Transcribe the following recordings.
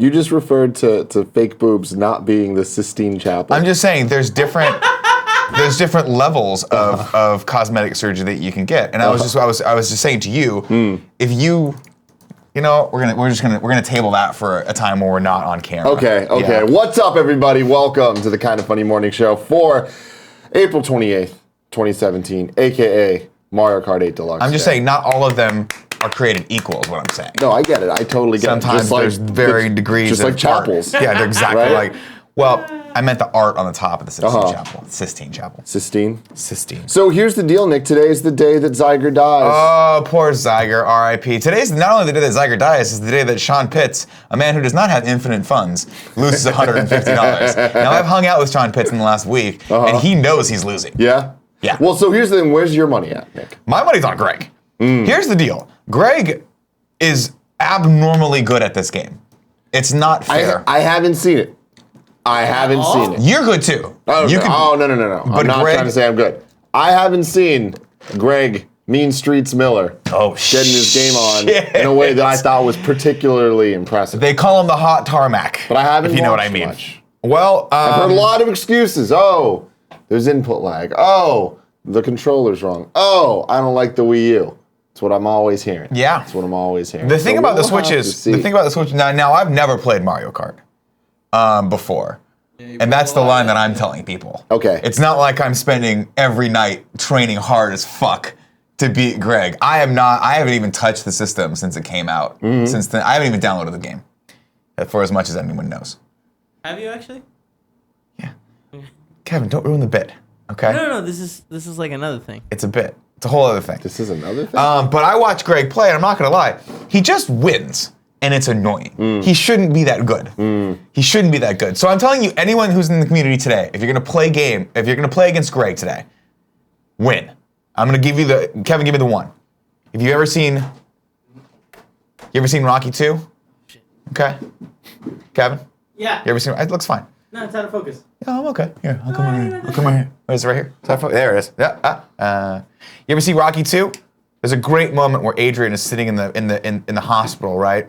You just referred to fake boobs not being the Sistine Chapel. I'm just saying there's different levels of cosmetic surgery that you can get. And I was just saying to you, if you know, we're gonna table that for a time where we're not on camera. Okay. Yeah. What's up, everybody? Welcome to the Kind of Funny Morning Show for April 28th, 2017, aka Mario Kart 8 Deluxe. I'm just saying not all of them are created equal is what I'm saying. No, I get it. I totally get it. Sometimes there's varying degrees just of like chapels. art. Yeah, they're exactly Right? like, well, I meant the art on the top of the Sistine Chapel. Sistine Chapel. Sistine. So here's the deal, Nick. Today is the day that Zyger dies. Oh, poor Zyger, R.I.P. Today's not only the day that Zyger dies, it's the day that Sean Pitts, a man who does not have infinite funds, loses $150. Now, I've hung out with Sean Pitts in the last week, and he knows he's losing. Yeah? Yeah. Well, so here's the thing. Where's your money at, Nick? My money's on Greg. Here's the deal. Greg is abnormally good at this game. It's not fair. I haven't seen it. I haven't seen it. You're good too. Oh, no. But I'm not Greg, trying to say I'm good. I haven't seen Greg Mean Streets Miller getting his game on in a way that I thought was particularly impressive. They call him the hot tarmac. But I haven't if you know what I watched mean. much. Well, I've heard a lot of excuses. Oh, there's input lag. Oh, the controller's wrong. Oh, I don't like the Wii U. That's what I'm always hearing. Yeah. That's what I'm always hearing. The thing about the Switch have to is, see. now I've never played Mario Kart before. And that's the line that I'm telling people. Okay. It's not like I'm spending every night training hard as fuck to beat Greg. I haven't even touched the system since it came out. Since then, I haven't even downloaded the game. For as much as anyone knows. Have you actually? Yeah. Kevin, don't ruin the bit, okay? No. This is like another thing. It's a bit. It's a whole other thing. This is another thing? But I watch Greg play, and I'm not gonna lie, he just wins, and it's annoying. He shouldn't be that good. He shouldn't be that good. So I'm telling you, anyone who's in the community today, if you're gonna play against Greg today, win. I'm gonna give you Kevin, give me the one. Have you ever seen Rocky 2? Okay. Kevin? Yeah. You ever seen it? Looks fine. No, it's out of focus. Yeah, I'm okay. Here, I'll come over here. I'll come over here. Oh, is it right here? There it is. Yeah. You ever see Rocky 2? There's a great moment where Adrian is sitting in the hospital, right?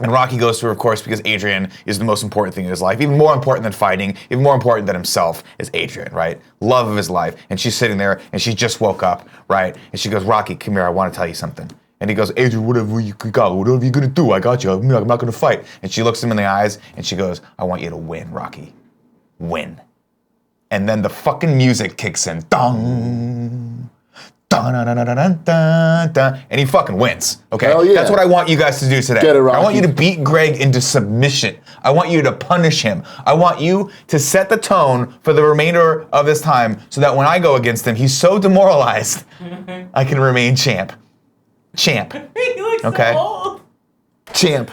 And Rocky goes through, of course, because Adrian is the most important thing in his life. Even more important than fighting, even more important than himself is Adrian, right? Love of his life. And she's sitting there, and she just woke up, right? And she goes, Rocky, come here, I want to tell you something. And he goes, Adrian, whatever you're gonna do, I got you. I'm not gonna fight. And she looks him in the eyes, and she goes, I want you to win, Rocky. Win. And then the fucking music kicks in. Dun. Dun, dun, dun, dun, dun, dun, dun, and he fucking wins. Okay? Hell yeah. That's what I want you guys to do today. Get it, Rocky. I want you to beat Greg into submission. I want you to punish him. I want you to set the tone for the remainder of this time so that when I go against him, he's so demoralized, I can remain champ. Champ. He looks Okay. so old. Champ.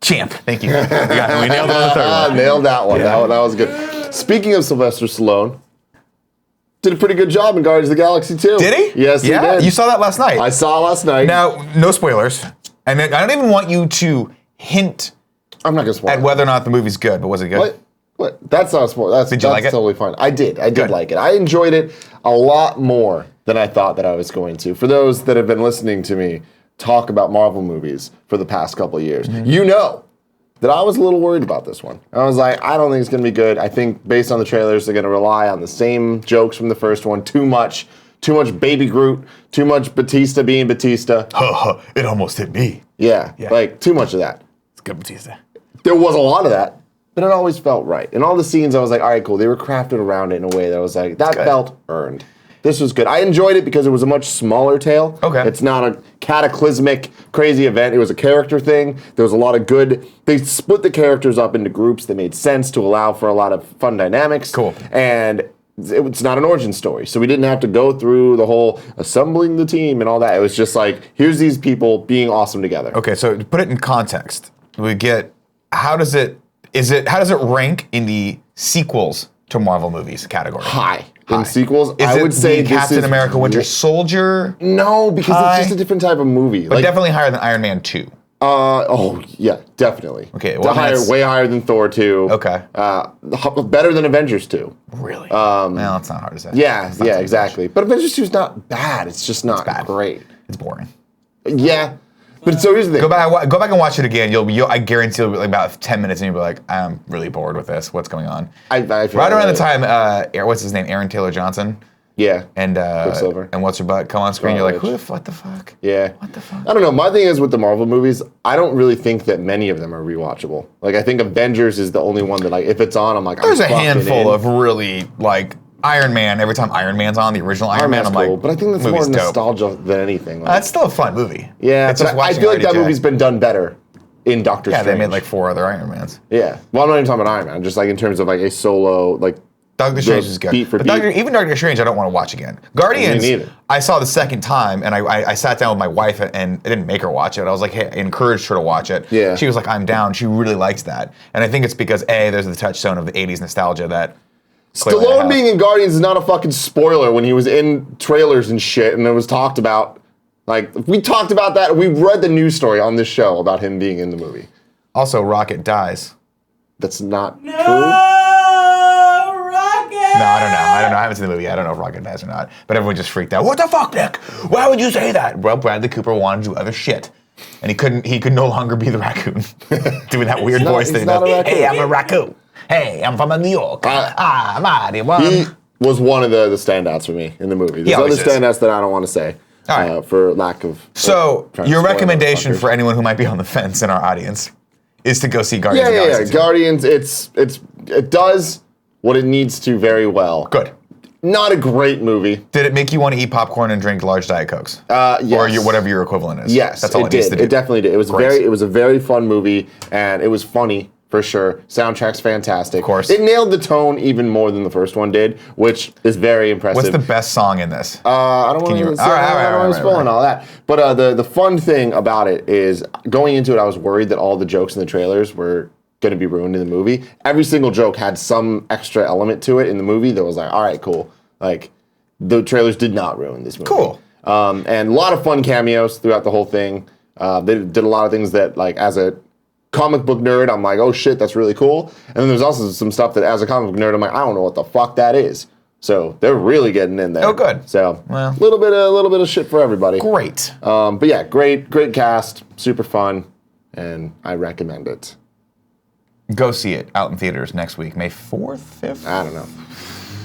Thank you. We nailed it on the third one. Nailed that one. Yeah. That was good. Speaking of Sylvester Stallone, did a pretty good job in Guardians of the Galaxy 2. Did he? Yes, he did. You saw that last night. I saw last night. Now, no spoilers. And I don't even want you to hint I'm not gonna spoil at it. whether or not the movie's good, but was it good? What? That's not a spoiler. Did you like it? Totally fine. I did Good. like it. I enjoyed it a lot more than I thought that I was going to. For those that have been listening to me talk about Marvel movies for the past couple of years, you know that I was a little worried about this one. I was like, I don't think it's gonna be good. I think based on the trailers, they're gonna rely on the same jokes from the first one. Too much Baby Groot, too much Batista being Batista. It almost hit me. Yeah, Yeah. like too much of that. It's good Batista. There was a lot of that, but it always felt right. In all the scenes, I was like, all right, cool. They were crafted around it in a way that I was like, that good. felt earned. This was good. I enjoyed it because it was a much smaller tale. Okay. It's not a cataclysmic, crazy event. It was a character thing. There was a lot of good. They split the characters up into groups that made sense to allow for a lot of fun dynamics. Cool. And it's not an origin story. So we didn't have to go through the whole assembling the team and all that. It was just like, here's these people being awesome together. Okay, so to put it in context, we get how does it rank in the sequels to Marvel movies category? High. In sequels, Is I would it say the this Captain is America Winter Soldier? No, because High. it's just a different type of movie. But definitely higher than Iron Man 2. Oh yeah, definitely. Okay, well, way higher than Thor 2. Okay. Better than Avengers 2. Really? Well, it's not hard to say. Yeah, It's not yeah, too exactly. But Avengers 2 is not bad. It's just not bad. great. It's boring. Yeah, But so here's the thing. Go back and watch it again. I guarantee you'll be like about 10 minutes and you'll be like, I'm really bored with this. What's going on? I feel right around like- the time, what's his name? Aaron Taylor Johnson. Yeah. And Quicksilver. and what's your butt come on screen? You're like, Scarlet what the fuck? Yeah. What the fuck? I don't know. My thing is with the Marvel movies, I don't really think that many of them are rewatchable. Like, I think Avengers is the only one that, like, if it's on, I'm like, There's a I'm fucking handful in. of really like Iron Man. Every time Iron Man's on, the original Iron Man, Man's I'm cool, like, but I think that's more movie's dope. nostalgia than anything. Like, It's still a fun movie. yeah, it's but just I watching feel like that RDJ. movie's been done better in Doctor Yeah, Strange. they made like 4 other Iron Mans. Yeah. Well, I'm not even talking about Iron Man. Just like in terms of like a solo, like Doctor Strange is good. beat for But beat. Even Doctor Strange, I don't want to watch again. Guardians, Me neither. I saw the second time, and I sat down with my wife, and I didn't make her watch it. I was like, hey, I encouraged her to watch it. Yeah. She was like, I'm down. She really liked that. And I think it's because, A, there's the touchstone of the 80s nostalgia that clearly I Stallone have. being in Guardians is not a fucking spoiler when he was in trailers and shit, and it was talked about. Like, we talked about that. We read the news story on this show about him being in the movie. Also, Rocket dies. That's not No, true. Rocket! No, I don't know. I haven't seen the movie. I don't know if Rocket dies or not. But everyone just freaked out. What the fuck, Nick? Why would you say that? Well, Bradley Cooper wanted to do other shit. And he could no longer be the raccoon. Doing that weird not- voice he's thing. not a raccoon. Hey, I'm a raccoon. Hey, I'm from New York. Mario. He was one of the standouts for me in the movie. There's other always is. standouts that I don't want to say All right. for lack of. So, trying to your spoil recommendation motherfuckers. for anyone who might be on the fence in our audience is to go see Guardians Yeah, of the yeah, Galaxy yeah. 2. Guardians, it does what it needs to very well. Good. Not a great movie. Did it make you want to eat popcorn and drink large Diet Cokes? Yes. Or whatever your equivalent is? Yes, That's all it, did. needs to do. It definitely did. It was Great. it was a very fun movie, and it was funny for sure. Soundtrack's fantastic. Of course. It nailed the tone even more than the first one did, which is very impressive. What's the best song in this? I don't want you- to all right, spoil all that. But the fun thing about it is going into it, I was worried that all the jokes in the trailers were going to be ruined in the movie. Every single joke had some extra element to it in the movie that was like, all right, cool. Like, the trailers did not ruin this movie. Cool. And a lot of fun cameos throughout the whole thing. They did a lot of things that, like, as a comic book nerd, I'm like, oh shit, that's really cool. And then there's also some stuff that, as a comic book nerd, I'm like, I don't know what the fuck that is. So they're really getting in there. Oh, good. So Well. a little bit of shit for everybody. Great. But yeah, great cast, super fun, and I recommend it. Go see it out in theaters next week, May 4th, 5th? I don't know.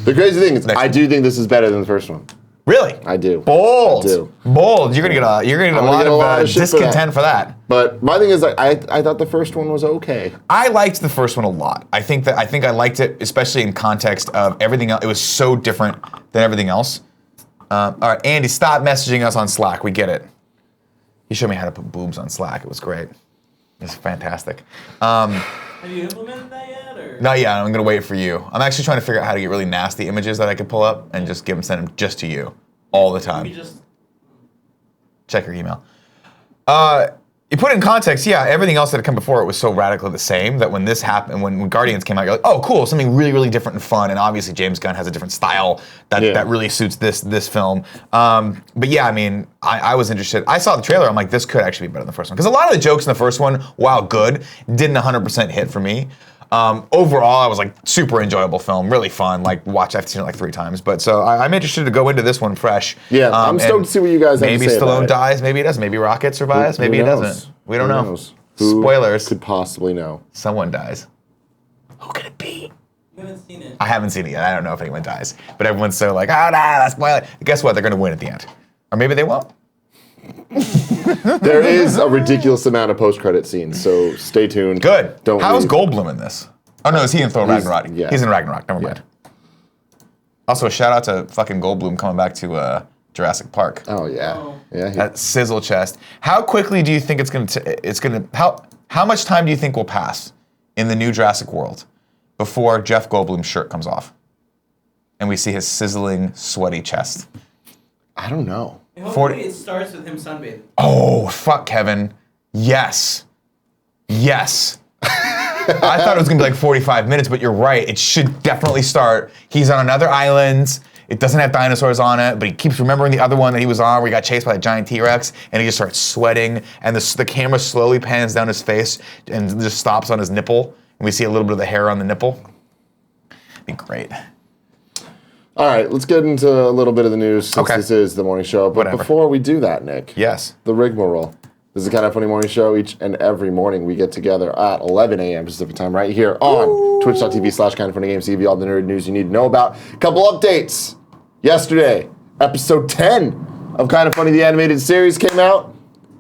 The crazy thing is, I do think this is better than the first one. Really? I do. Bold. I do. Bold. You're gonna get a I'm gonna get a lot of shit for that. discontent for that. But my thing is, like, I thought the first one was okay. I liked the first one a lot. I think I liked it, especially in context of everything else. It was so different than everything else. All right, Andy, stop messaging us on Slack. We get it. He showed me how to put boobs on Slack. It was great. It's fantastic. Have you implemented that yet, or? Not yet. I'm gonna wait for you. I'm actually trying to figure out how to get really nasty images that I could pull up and just send them just to you all the time. You just Check your email. You put it in context, yeah, everything else that had come before it was so radically the same that when this happened, when Guardians came out, you're like, oh, cool, something really, really different and fun. And obviously James Gunn has a different style that really suits this film. But yeah, I mean, I was interested. I saw the trailer, I'm like, this could actually be better than the first one. Because a lot of the jokes in the first one, while good, didn't 100% hit for me. Overall, I was like, super enjoyable film, really fun. Like, I've seen it like 3 times. But so I'm interested to go into this one fresh. Yeah, I'm stoked and to see what you guys have to Maybe say about Stallone it. dies, maybe it doesn't. Maybe Rocket survives, maybe Who it knows? doesn't. We don't Who know. knows? Who Spoilers. could possibly know? Someone dies. Who could it be? you haven't seen it. I haven't seen it yet. I don't know if anyone dies. But everyone's so like, oh, nah, that's spoil it. Guess what? They're going to win at the end. Or maybe they won't. There is a ridiculous amount of post-credit scenes, so stay tuned. Good. Don't How's leave. Goldblum in this? Oh, no, is he in Thor Ragnarok? yeah. He's in Ragnarok. Never mind. Also, a shout out to fucking Goldblum coming back to Jurassic Park. Oh yeah, Oh. yeah. That sizzle chest. How quickly do you think how much time do you think will pass in the new Jurassic World before Jeff Goldblum's shirt comes off and we see his sizzling, sweaty chest? I don't know. Hopefully it starts with him sunbathing. Oh, fuck, Kevin. Yes. Yes. I thought it was gonna be like 45 minutes, but you're right. It should definitely start. He's on another island. It doesn't have dinosaurs on it, but he keeps remembering the other one that he was on where he got chased by a giant T-Rex, and he just starts sweating, and the camera slowly pans down his face and just stops on his nipple, and we see a little bit of the hair on the nipple. It'd be great. All right, let's get into a little bit of the news since Okay. this is the morning show. But Whatever. before we do that, Nick, Yes. the rigmarole. This is the Kind of Funny Morning Show. Each and every morning we get together at 11 a.m. Pacific time right here on twitch.tv/kindoffunnygames to give you all the nerd news you need to know about. Couple updates. Yesterday, episode 10 of Kind of Funny, the animated series came out.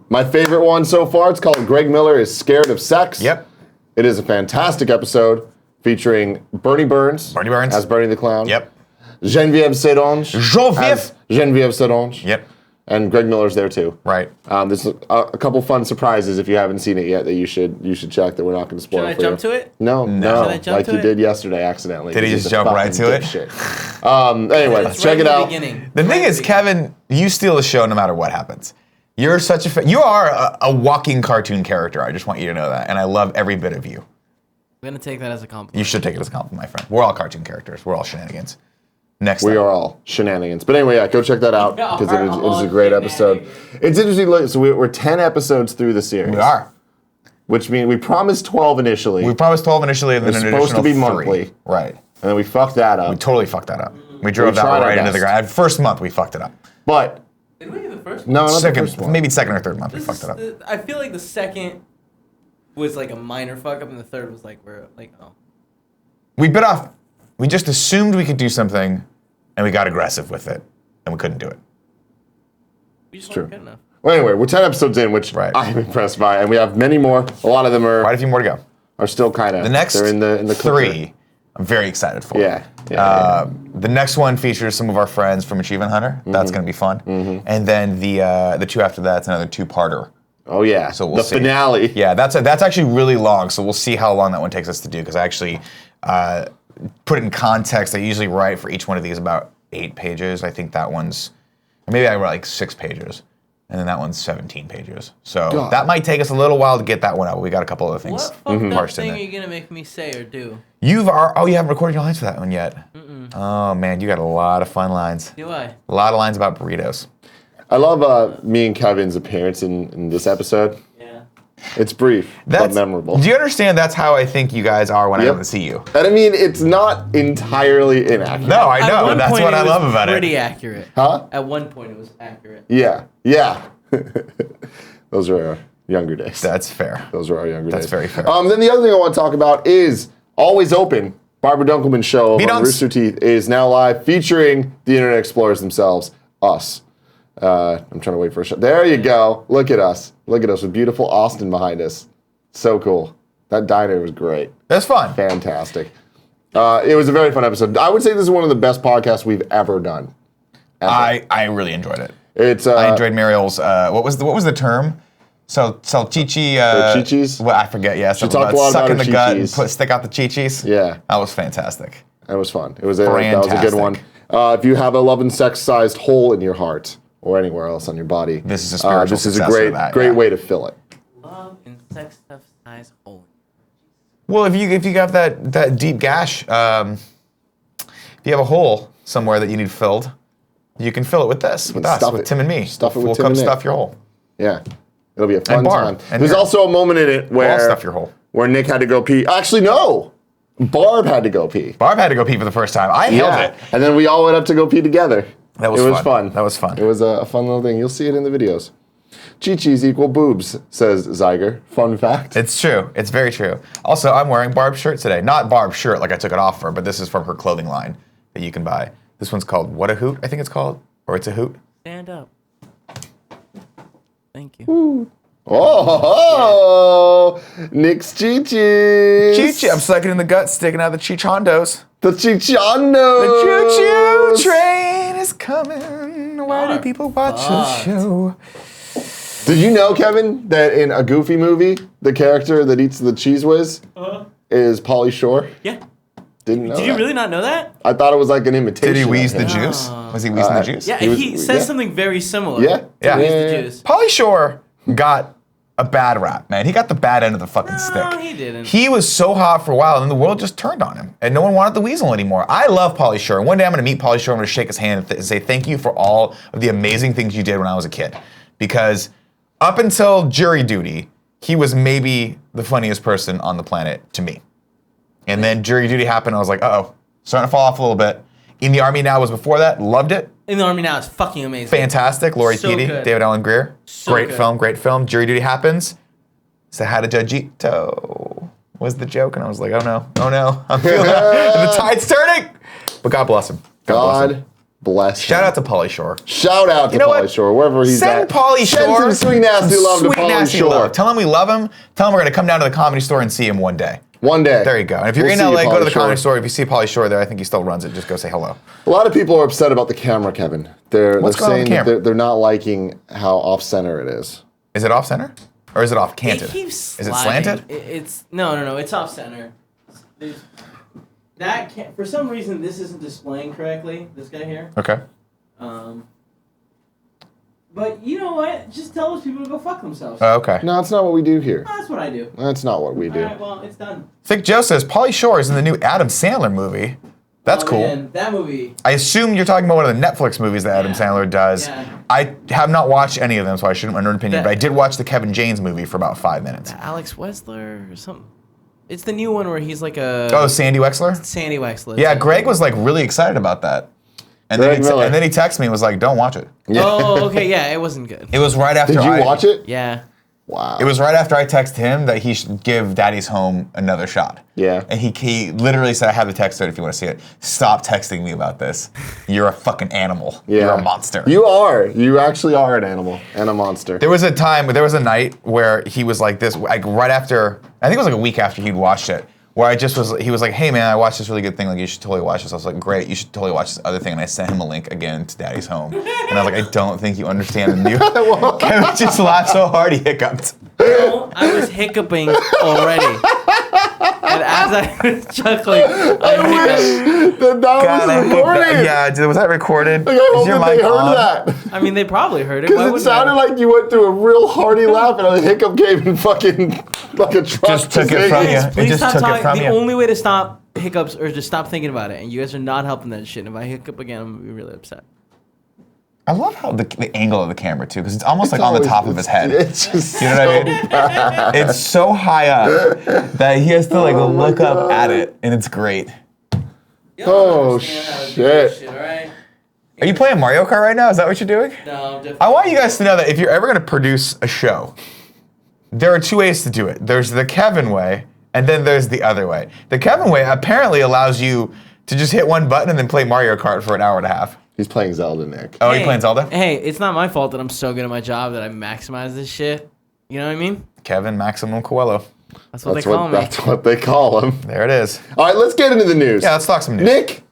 My favorite one so far, it's called Greg Miller is Scared of Sex. Yep. It is a fantastic episode featuring Bernie Burns. As Bernie the Clown. Yep. Geneviève Sedange. as Geneviève Sedange. Yep. And Greg Miller's there too. Right. There's a couple fun surprises if you haven't seen it yet that you should check that we're not going to spoil. Should I jump to it? No. Should I jump like to you it? did yesterday accidentally. Did he He's just a jump right fucking to it? dipshit. Anyway, It's check right it in out. beginning. The Right thing in is, the beginning. Kevin, you steal the show no matter what happens. You're such a you are a walking cartoon character. I just want you to know that, and I love every bit of you. I'm gonna take that as a compliment. You should take it as a compliment, my friend. We're all cartoon characters. We're all shenanigans. Next We up. are all shenanigans. But anyway, yeah, go check that out because it is a great episode. It's interesting. Look, so we're 10 episodes through the series. We are. Which means we promised 12 initially. We promised 12 initially, and then It's an supposed to additional be 3. monthly. Right. And then we fucked that up. We totally fucked that up. We drove that tried our right into the best. ground. First month, we fucked it up. But Did we do the first one? no, not the Second, first one. maybe second or third month, we This fucked it up. is- I feel like the second was like a minor fuck up, and the third was like we're like We bit off. We just assumed we could do something, and we got aggressive with it, and we couldn't do it. we just True. weren't good enough. Well, anyway, we're 10 episodes in, which Right. I'm impressed by, and we have many more. A lot of them Quite a few more to go. are still kind of The next they're in the cooker. 3, I'm very excited for. Yeah. The next one features some of our friends from Achievement Hunter. That's going to be fun. And then the 2 after that's another 2-parter. Oh yeah. So we'll the see. finale. Yeah, that's actually really long. So we'll see how long that one takes us to do because I actually put it in context. I usually write for each one of these about 8 pages. I think that one's, or maybe I write like 6 pages. And then that one's 17 pages. So God. that might take us a little while to get that one out. We got a couple other things What fucked up parsed in thing are there. you gonna make me say or do? You haven't recorded your lines for that one yet. Oh man, you got a lot of fun lines. Do I? A lot of lines about burritos. I love me and Kevin's appearance in this episode. Yeah. It's brief but memorable. Do you understand that's how I think you guys are when I Yep. don't see you? And I mean, it's not entirely inaccurate. No, I At know. one And that's point, what I was love about pretty it. accurate. Huh? At one point, it was accurate. Yeah. Those are our younger days. That's fair. Those are our younger days. That's very fair. Then the other thing I want to talk about is Always Open. Barbara Dunkelman's show on B-dunks. Rooster Teeth is now live, featuring the Internet Explorers themselves, us. I'm trying to wait for a shot. There you go. Look at us. Look at us with beautiful Austin behind us. So cool. That diner was great. That's fun. Fantastic. It was a very fun episode. I would say this is one of the best podcasts we've ever done. Ever. I really enjoyed it. It's I enjoyed Mariel's. What was the term? So salchichi. chichis? Well, I forget. Yeah, something talked a lot suck about in her the gut and chichis. stick out the chichis. Yeah. that was fantastic. It was fun. That was a good one. Fantastic. If you have a love and sex-sized hole in your heart or anywhere else on your body, This is a spiritual this is a successor great, to that, great yeah. way to fill it. Love and sex stuff size hole. Well, if you have that deep gash, if you have a hole somewhere that you need filled, you can fill it with this, with us, stuff with it. Tim and me. Stuff it with We'll Tim come and Nick. stuff your hole. Yeah, it'll be a fun Barb. time. And There's here. also a moment in it We'll all where stuff your hole. where Nick had to go pee. Actually, no, Barb had to go pee. Barb had to go pee for the first time. I held it. And then we all went up to go pee together. That was it was fun. fun. That was fun. It was a fun little thing. You'll see it in the videos. Chi-chis equal boobs, says Zyger. Fun fact. It's true. It's very true. Also, I'm wearing Barb's shirt today. Not Barb's shirt like I took it off her, but this is from her clothing line that you can buy. This one's called What a Hoot, I think it's called. Or It's a Hoot. Stand up. Thank you. Oh, Nick's Chi-chis. Choo-choo. I'm sucking in the gut, sticking out the chichondos. The Chichanos. The choo-choo train is coming. Why do people watch the fucked. show? Did you know, Kevin, that in a Goofy movie, the character that eats the cheese whiz is Pauly Shore? Yeah. Didn't know Did you that. really not know that? I thought it was like an imitation. Did he of wheeze the him. juice? Was he wheezing the juice? Yeah, He was- he says yeah. something very similar. Yeah. To Yeah. Wheeze Yeah. the juice. Pauly Shore got a bad rap, man. He got the bad end of the fucking stick. No, he didn't. He was so hot for a while, and then the world just turned on him, and no one wanted the weasel anymore. I love Pauly Shore. One day I'm going to meet Pauly Shore. I'm going to shake his hand and say thank you for all of the amazing things you did when I was a kid, because up until Jury Duty, he was maybe the funniest person on the planet to me. And then Jury Duty happened. I was like, uh-oh, starting to fall off a little bit. In the Army Now was before that. Loved it. In the Army Now is fucking amazing. Fantastic. Lori So Petty, good. David Allen Greer. So great good. film. Jury Duty happens. Say hi to Judgito was the joke, and I was like, oh no. I'm feeling it. The tide's turning. But God bless him. God bless him. Shout out to Pauly Shore. Shout out to You know what? Pauly Shore, wherever he's Send at. Pauly Send Shore some sweet nasty love to sweet Pauly nasty Shore. love. Tell him we love him. Tell him we're gonna come down to the Comedy Store and see him one day. One day. There you go. And if you're We'll in see you, LA, go to the Pauly Comedy Shore. Store. If you see Pauly Shore there, I think he still runs it. Just go say hello. A lot of people are upset about the camera, Kevin. They're What's going on with saying the that camera? they're not liking how off-center it is. Is it off center? Or is it off canted? It keeps Is it sliding. slanted? It's no. It's off center. For some reason this isn't displaying correctly. This guy here. Okay. But you know what? Just tell those people to go fuck themselves. Okay. No, that's not what we do here. That's what I do. That's not what we do. All right, well, it's done. Thick Joe says Pauly Shore is in the new Adam Sandler movie. That's Oh, cool. Man, that movie. I assume you're talking about one of the Netflix movies that Adam Yeah. Sandler does. Yeah. I have not watched any of them, so I shouldn't have an opinion. That- But I did watch the Kevin James movie for about 5 minutes. Alex Wessler or something. It's the new one where he's like a Oh, Sandy Wexler? Sandy Wexler. Yeah, Greg was like really excited about that. And Greg Miller. then he texted me and was like, don't watch it. Oh, okay, yeah, it wasn't good. It was right after Did you I watch it? Yeah. Wow. It was right after I texted him that he should give Daddy's Home another shot. Yeah. And he literally said, I have the text to it if you want to see it. Stop texting me about this. You're a fucking animal. Yeah. You're a monster. You are. You actually are an animal and a monster. There was a night where he was like this, like right after, I think it was like a week after he'd watched it, where he was like, hey man, I watched this really good thing, like you should totally watch this. I was like, great, you should totally watch this other thing. And I sent him a link again to Daddy's Home. And I was like, I don't think you understand the new. Kevin just laughed so hard he hiccuped. No, I was hiccuping already. And as I was chuckling, I hiccuped. That was recorded. Yeah, was that recorded? Like, I hope that they heard that. I mean, they probably heard it. Why Because it wouldn't sounded they? like you went through a real hearty laugh and a hiccup came and fucking like a truck. Just took it from you. Please It just stop took it talking. from The you. only way to stop hiccups or just stop thinking about it. And you guys are not helping that shit. If I hiccup again, I'm gonna be really upset. I love how the angle of the camera too, because it's almost like It's on the always- top of his head. It's just You know what I mean? bad. It's so high up that he has to like Oh my look up God. at it, and it's great. You Oh, understand how to do shit. this all right? Are you playing Mario Kart right now? Is that what you're doing? No, definitely. I want you guys to know that if you're ever going to produce a show, there are two ways to do it. There's the Kevin way, and then there's the other way. The Kevin way apparently allows you to just hit one button and then play Mario Kart for an hour and a half. He's playing Zelda, Nick. Oh, you playing Zelda? Hey, it's not my fault that I'm so good at my job that I maximize this shit. You know what I mean? Kevin Maximum Coelho. That's what they call me. That's what they call him. There it is. All right, let's get into the news. Yeah, let's talk some news. Nick,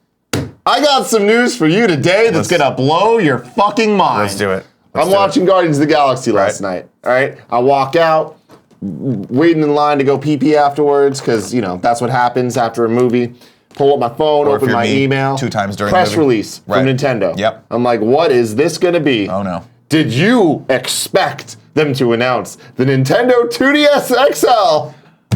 I got some news for you today that's Let's- gonna blow your fucking mind. Let's do it. I'm watching Guardians of the Galaxy last night. All right, I walk out, waiting in line to go pee afterwards, because you know that's what happens after a movie. Pull up my phone, Or if open you're my me, email. 2 times during the press movie. release Right. from Nintendo. Yep. I'm like, what is this gonna be? Oh no. Did you expect them to announce the Nintendo 2DS XL?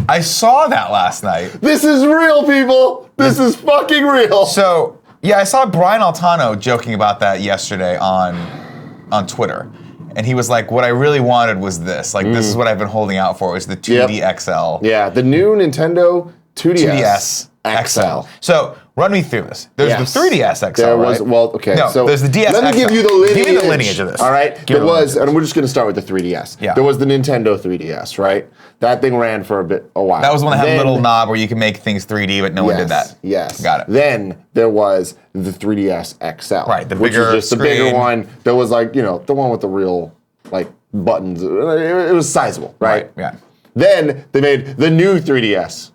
I saw that last night. This is real, people. This is fucking real. So, yeah, I saw Brian Altano joking about that yesterday on Twitter. And he was like, what I really wanted was this. Like, this is what I've been holding out for, is the 2D XL. Yeah, the new Nintendo 2DS XL. So, run me through this. There's Yes. the 3DS XL, There was, right? well, okay. No, so there's the DS Let me give XL. you the lineage. Give me the lineage of this. All right. Give There me the was, lineage. and we're just gonna start with the 3DS. Yeah. There was the Nintendo 3DS, right? That thing ran for a while. That was the one that had Then- a little knob where you could make things 3D, but no one did that. Yes. Got it. Then there was the 3DS XL. Right, the which bigger was just the bigger screen. one. There was like, you know, the one with the real like buttons. It was sizable, right? Yeah. Then they made the new 3DS.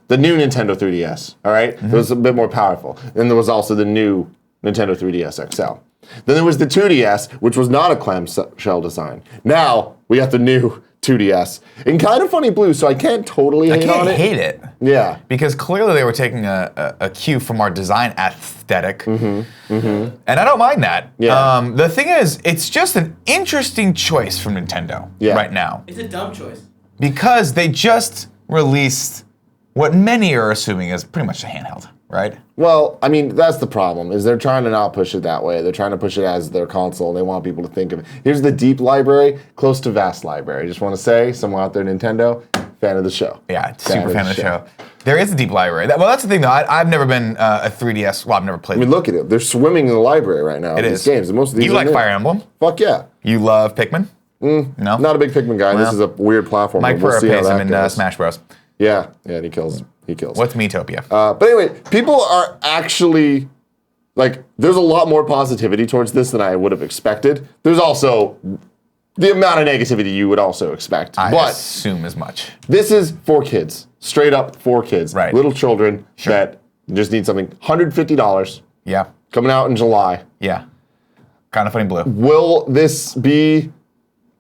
The new Nintendo 3DS, all right? It was a bit more powerful. Then there was also the new Nintendo 3DS XL. Then there was the 2DS, which was not a clamshell design. Now we got the new 2DS in kind of funny blue, so I can't totally I hate on can't it. hate it. Yeah. Because clearly they were taking a cue from our design aesthetic. And I don't mind that. Yeah. The thing is, it's just an interesting choice from Nintendo Yeah. right now. It's a dumb choice. Because they just released what many are assuming is pretty much a handheld, right? Well, I mean, that's the problem, is they're trying to not push it that way. They're trying to push it as their console, and they want people to think of it. Here's the deep library, close to vast library. I just want to say, someone out there, Nintendo, Fan of the show. Yeah, super fan of the show. There is a deep library. Well, that's the thing though. I've never been a 3DS. Well, I've never played. I mean, look at it. They're swimming in the library right now. It These is. games. Most of these. You are like new. Fire Emblem? Fuck yeah. You love Pikmin? No. Not a big Pikmin guy. Well, This is a weird platform. Mike We'll Purr see how plays him that in goes. Smash Bros. Yeah, and he kills. He kills. What's Miitopia? But anyway, people are actually like. There's a lot more positivity towards this than I would have expected. There's also the amount of negativity you would also expect. I but assume as much. this is for kids, straight up for kids, Right. little children that just need something. $150 Yeah. coming out in July. Yeah. Kind of funny blue. Will this be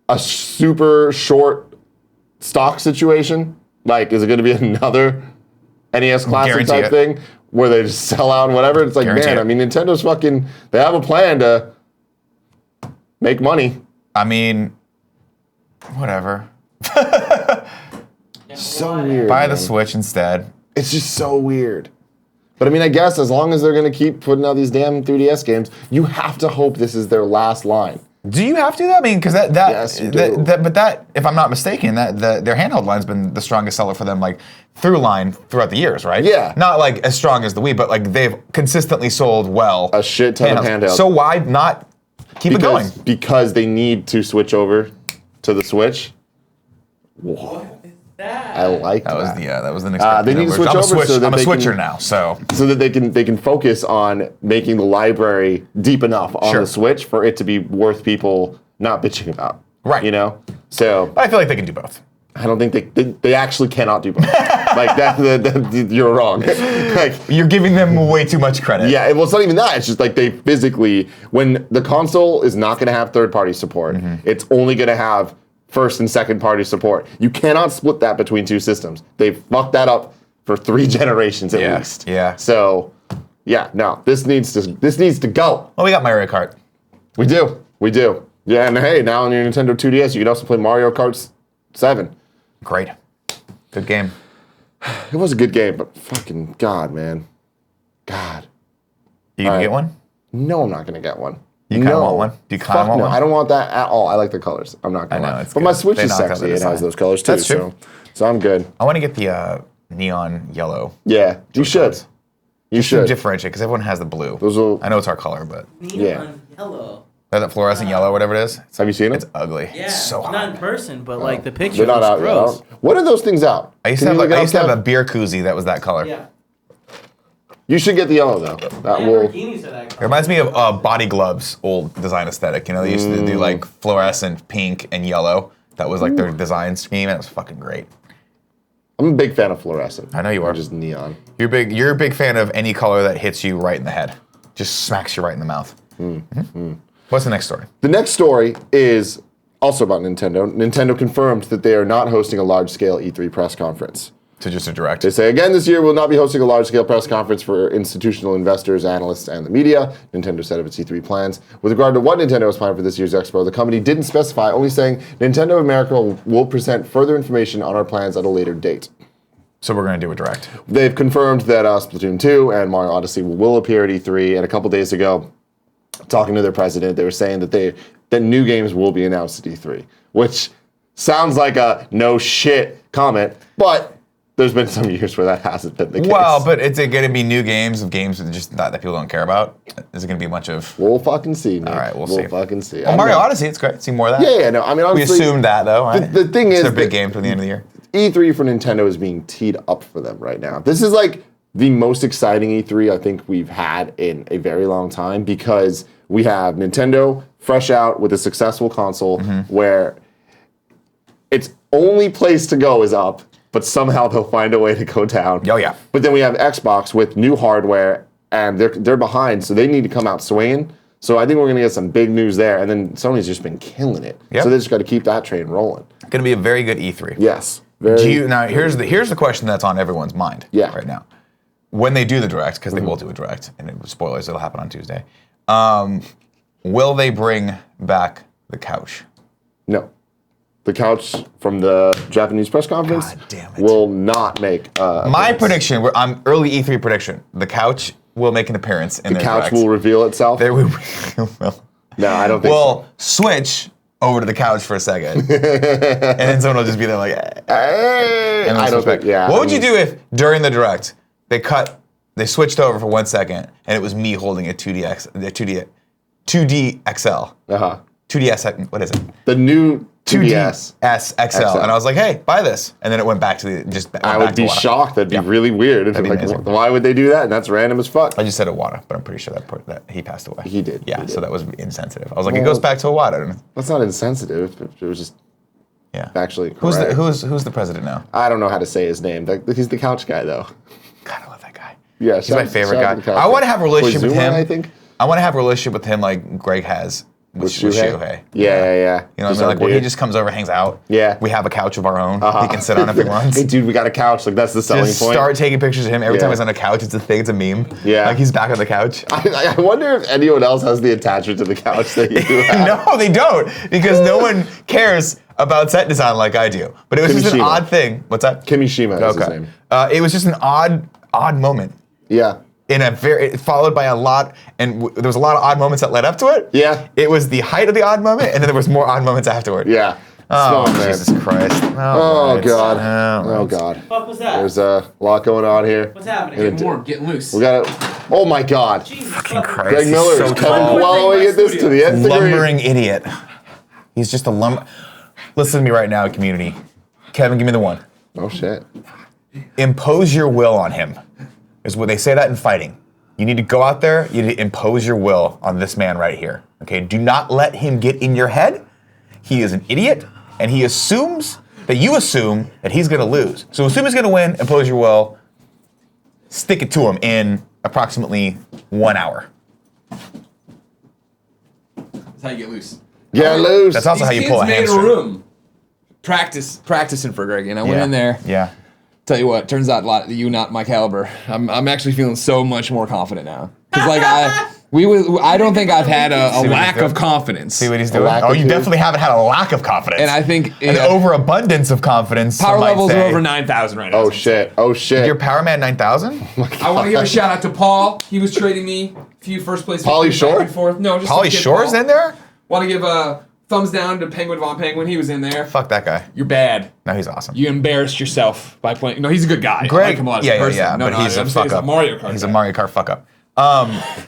a super short stock situation? Like, is it going to be another NES Classic Guarantee type it. thing where they just sell out and whatever? It's like, Guarantee man, it. I mean, Nintendo's fucking, they have a plan to make money. I mean, whatever. So weird. Buy the man. Switch instead. It's just so weird. But I mean, I guess as long as they're going to keep putting out these damn 3DS games, you have to hope this is their last line. Do you have to though? I mean, because Yes, you do. but that, if I'm not mistaken, their handheld line's been the strongest seller for them, like throughout the years, right? Yeah. Not like as strong as the Wii, but like they've consistently sold well. A shit ton of handhelds. So why not keep it going? Because they need to switch over to the Switch. That. I like That was that. that was the next. They need to switch over so that I'm a they switcher can- now, so so that they can focus on making the library deep enough on Sure. the Switch for it to be worth people not bitching about. Right. You know? So but I feel like they can do both. I don't think they actually cannot do both. Like that you're wrong. Like You're giving them way too much credit. yeah, well, it's not even that. It's just like they physically, when the console is not going to have third-party support, Mm-hmm. it's only going to have first and second-party support. You cannot split that between two systems. They fucked that up for 3 generations at Yeah, least. yeah. So, yeah, no, this needs to go. Well, we got Mario Kart. We do. Yeah, and hey, now on your Nintendo 2DS, you can also play Mario Kart 7. Great. Good game. It was a good game, but fucking God, man. God. You gonna All right. get one? No, I'm not going to get one. You kinda want one? Do you kinda Fuck want no. one? I don't want that at all. I like the colors. I'm not going to I know, lie. it's But my good. Switch They is knocked out sexy. the It has design. those colors too. That's true. So I'm good. I want to get the neon yellow. Yeah, you should. You To should. differentiate, because everyone has the blue. Those will- I know it's our color, but Neon yellow. that fluorescent yellow, whatever it is, Have you seen them? it's ugly. Yeah, It's so not hot. in person, but like the picture They're not looks out yet. I gross. don't- When are those things out? I used Can to you have, look I it used to up, have a Kev? beer koozie that was that color. Yeah. You should get the yellow though. That will. Lamborghinis are that It color. reminds me of Body Gloves' old design aesthetic. You know, they used to do like fluorescent pink and yellow. That was like their design scheme, and it was fucking great. I'm a big fan of fluorescent. I know you are. Or just neon. You're a big fan of any color that hits you right in the head, just smacks you right in the mouth. Mhm. What's the next story? The next story is also about Nintendo. Nintendo confirmed that they are not hosting a large-scale E3 press conference. To just a direct. They say, again, this year we'll not be hosting a large-scale press conference for institutional investors, analysts, and the media. Nintendo said of its E3 plans. With regard to what Nintendo has planned for this year's Expo, the company didn't specify, only saying Nintendo of America will present further information on our plans at a later date. So we're gonna do a direct. They've confirmed that Splatoon 2 and Mario Odyssey will appear at E3, and a couple days ago, talking to their president, they were saying that new games will be announced at E3, which sounds like a no shit comment, but there's been some years where that hasn't been the case. Well, but is it gonna be new games of games that just that people don't care about? Is it gonna be a bunch of? We'll fucking see, man. All right, we'll see. We'll fucking see. Well, Mario Odyssey, it's great. See more of that. Yeah, no, I mean, We honestly, assumed that though. Right? the thing It's is their big that- game for the end of the year. E3 for Nintendo is being teed up for them right now. This is like the most exciting E3 I think we've had in a very long time because we have Nintendo fresh out with a successful console where its only place to go is up, but somehow they'll find a way to go down. Oh, yeah. But then we have Xbox with new hardware and they're behind, so they need to come out swinging. So I think we're going to get some big news there. And then Sony's just been killing it. Yep. So they just got to keep that train rolling. Gonna be a very good E3. Yes. Very, Do you now? Here's the question that's on everyone's mind. Yeah. Right now, when they do the direct, because they will do a direct, and spoilers, it'll happen on Tuesday. Will they bring back the couch? No. The couch from the Japanese press conference God damn it. will not make My prediction, I'm early E3 prediction. The couch will make an appearance in the their couch direct. will reveal itself. There we will. No, I don't think so. Well, Switch over to the couch for a second. And then someone will just be there like, Hey, and I don't think, yeah. What would you do if during the direct they switched over for 1 second and it was me holding a 2D XL. 2DS, what is it? The new 2DS. XL. And I was like, hey, buy this. And then it went back to the, I would be shocked. That'd be really weird. That'd be Like, amazing. why would they do that? And that's random as fuck. I just said Iwata, but I'm pretty sure that he passed away. He did. Yeah, He did. so that was insensitive. I was like, it goes back to Iwata. That's not insensitive. It was just Yeah. factually correct. Who's the president now? I don't know how to say his name. He's the couch guy, though. God, I love that guy. Yeah, He's my favorite guy. I want to have a relationship with him. I think. I want to have a relationship with him like Greg has with Shuhei. Yeah. You know what I mean? Like when he just comes over, hangs out. Yeah. We have a couch of our own. He can sit on if he wants. Hey, dude, we got a couch. Like, that's the selling Just point. start taking pictures of him. Every time Yeah. he's on a couch, it's a thing. It's a meme. Yeah. Like he's back on the couch. I wonder if anyone else has the attachment to the couch that you have. No, they don't. Because no one cares about set design like I do. But it was just an Kimishima. odd thing. What's that? Kimishima is his name. It was just an odd moment. Yeah. Followed by a lot, and there was a lot of odd moments that led up to it. Yeah. It was the height of the odd moment, and then there was more odd moments afterward. Yeah. Oh, Smart man. Jesus Christ. Oh, God. Oh, Oh, God. Fuck was that? There's a lot going on here. What's happening? Getting Warm, getting loose. We got it. Oh, my God. Jesus fucking fucking Christ. Greg He's Miller so is Kevin tall. Coelho at this to the nth degree. Lumbering idiot. He's just a Listen to me right now, community. Kevin, give me the one. Oh, shit. Impose your will on him. Is what they say that in fighting. You need to go out there, you need to impose your will on this man right here. Okay? Do not let him get in your head. He is an idiot, and he assumes that you assume that he's gonna lose. So assume he's gonna win, impose your will, stick it to him in approximately 1 hour. That's how you get loose. Yeah, lose. That's also how you These pull a kids made hamstring. a room. Practicing for Greg, and I went in there. Yeah. Tell you what, turns out you not my caliber. I'm actually feeling so much more confident now. Cause like I don't think I've had a he's lack doing? of confidence. See what he's doing? lack Oh, of you who? definitely haven't had a lack of confidence. And I think an overabundance of confidence. power some might levels say. are over 9,000 right now. Oh, shit. Oh, shit. Your Power Man 9000? I want to give a shout out to Paul. He was trading me a few first place. Pauly victories back Shore? and forth. No, just Pauly some kid Shore's Paul. in there? Want to give a thumbs down to Penguin Von Penguin. He was in there. Fuck that guy. You're bad. No, he's awesome. You embarrassed yourself by playing. No, he's a good guy. I Greg, like him a lot as a person. No, but he's a I'm saying fuck he's up. a Mario Kart He's guy. a Mario Kart fuck up.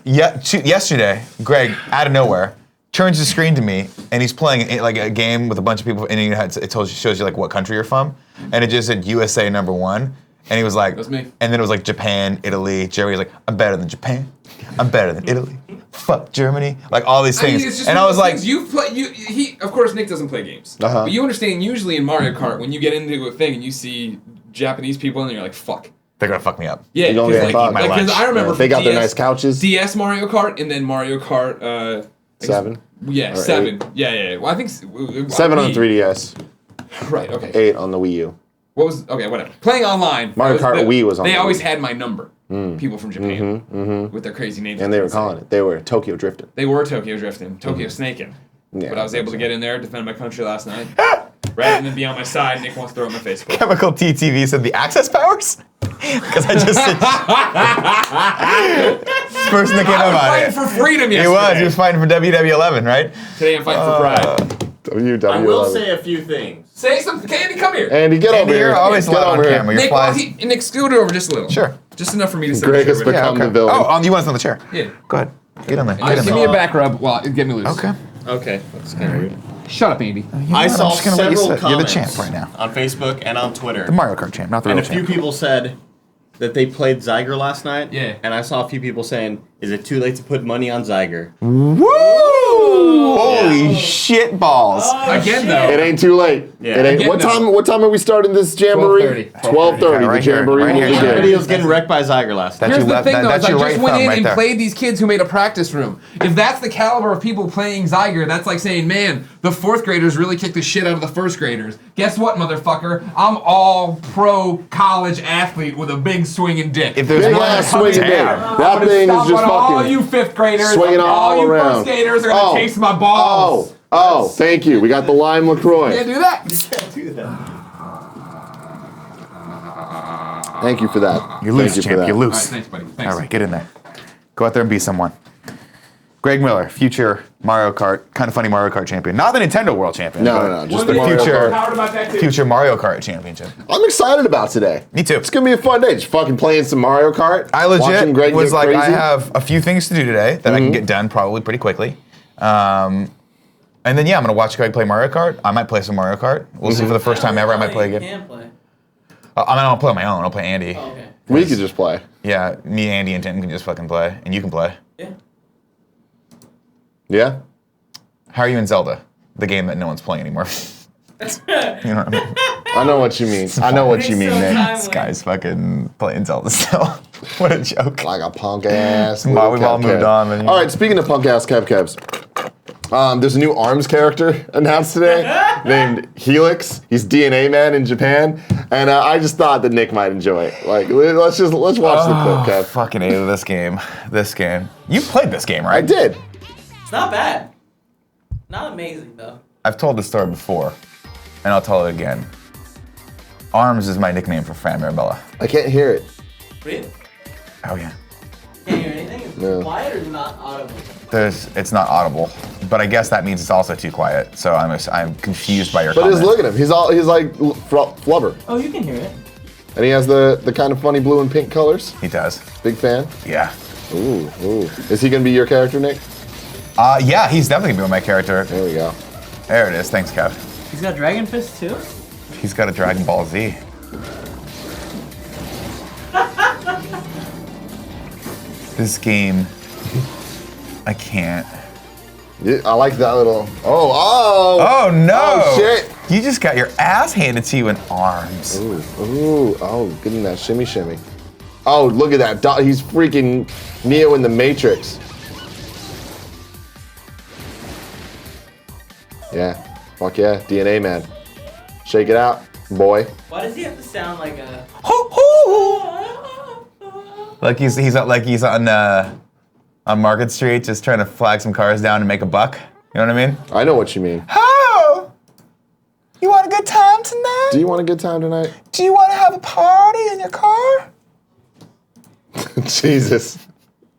Yesterday, Greg, out of nowhere, turns the screen to me, and he's playing like a game with a bunch of people, and it shows you like what country you're from, and it just said USA #1, and he was like, That's me. and then it was like Japan, Italy, Germany. He's like, I'm better than Japan, I'm better than Italy, fuck Germany, like all these things, it's just and one I of was those like, things you've played. Of course, Nick doesn't play games, but you understand. Usually in Mario Kart, when you get into a thing and you see Japanese people, and you're like, "Fuck." they're gonna fuck me up. Yeah, You're gonna get fucked. my lunch. because I remember They got from their nice couches. DS Mario Kart, and then Mario Kart I guess- 7? Yeah, Or 7. Yeah. Well, I think 7 on Wii. 3DS. Right. Okay. 8 on the Wii U. What was whatever. Playing online. Mario that Kart Wii was on They the always Wii. had my number. People from Japan with their crazy names. And they were calling it. They were Tokyo drifting. They were Tokyo drifting, Tokyo snaking. Yeah, But I was able to get in there, defend my country last night. Rather than be on my side, Nick wants to throw it in my face. Chemical TTV said the access powers? Because I just said. First thing that came I up was about fighting it. for freedom He yesterday. was fighting for WW11, right? Today I'm fighting for pride. WW11. I will say a few things. Say something, Candy, come here. Andy, get over Andy, here. you're always Get loud on over here. camera. Your Nick, flies. Nick, scoot over just a little. Sure. Just enough for me to sit Greg here has with you. become the villain. Oh, you want us on the chair? Yeah. Go ahead. Get on there. Just Get give on me there. a back rub while get me loose. Okay. Okay, that's kind of rude. Shut up, Andy. I I'm saw just gonna let you several sit. You're the comments champ right now. on Facebook and on Twitter, The Mario Kart champ, not the and real a few champ. people said that they played Zyger last night. Yeah. And I saw a few people saying, "Is it too late to put money on Zyger?" Woo! Holy shit balls. Again, though. It ain't too late. Yeah. It ain't. Again, What no. time? What time are we starting this jamboree? 12:30. 12:30. Right The here, jamboree right will here. begin. Everybody was getting wrecked by Zyger last night. That's Here's the your thing, though, that's is I your just right went thumb in right and there. played these kids who made a practice room. If that's the caliber of people playing Zyger, that's like saying, man, the 4th graders really kicked the shit out of the 1st graders. Guess what, motherfucker? I'm all pro college athlete with a big swinging dick. If there's Big one ass that swinging dick. down. That thing is Stop just on all fucking you 5th graders, swinging all you around. 1st graders are gonna taste my balls. Oh, thank you. We got the lime LaCroix. Can't do that. Thank you for that. You lose, Thank you for champ. that. You All right, lose. thanks, buddy. Thanks. All right, get in there. Go out there and be someone. Greg Miller, future Mario Kart, kind of funny Mario Kart champion. Not the Nintendo World Champion. No, but no, just the the Mario future, Kart. future Mario Kart championship. I'm excited about today. Me too. It's gonna be a fun day. Just fucking playing some Mario Kart. I legit watching Greg was get like, I crazy. have a few things to do today that I can get done probably pretty quickly. And then, yeah, I'm going to watch Greg play Mario Kart. I might play some Mario Kart. We'll see for the first time ever. I might play again. Can't play. I'll play on my own. I'll play Andy. Oh, okay. We could just play. Yeah, me, Andy, and Tim can just fucking play. And you can play. Yeah. Yeah. How are you in Zelda? The game that no one's playing anymore. You know what I mean? I know what you mean. I know what you mean, So Nick. timely. This guy's fucking playing Zelda still. What a joke. Like a punk ass. Well, we've all moved on, man. All right, speaking of punk ass Kevs, there's a new ARMS character announced today named Helix. He's DNA Man in Japan, and I just thought that Nick might enjoy it. Like, let's watch the clip, Kev. Fucking hated this game. This game. You played this game, right? I did. It's not bad. Not amazing though. I've told this story before, and I'll tell it again. ARMS is my nickname for Fran Mirabella. I can't hear it. Really? Oh yeah. Can't hear anything? Is No. it quiet or is it not audible? It's not audible, but I guess that means it's also too quiet. So I'm confused by your But comment. just look at him. He's like flubber, Oh, you can hear it. and he has the kind of funny blue and pink colors. He does. Big fan. Yeah. Ooh. Is he gonna be your character, Nick? Yeah, he's definitely gonna be my character. There we go. There it is. Thanks, Kev. He's got Dragon Fist too? He's got a Dragon Ball Z. This game, I can't. Yeah, I like that little. Oh. Oh no! Oh, shit. You just got your ass handed to you in ARMS. Ooh. Oh, getting that shimmy. Oh, look at that. He's freaking Neo in the Matrix. Yeah. Fuck yeah. DNA Man. Shake it out, boy. Why does he have to sound like a... Like he's on Market Street, just trying to flag some cars down and make a buck. You know what I mean? I know what you mean. Oh, you want a good time tonight? Do you want a good time tonight? Do you want to have a party in your car? Jesus.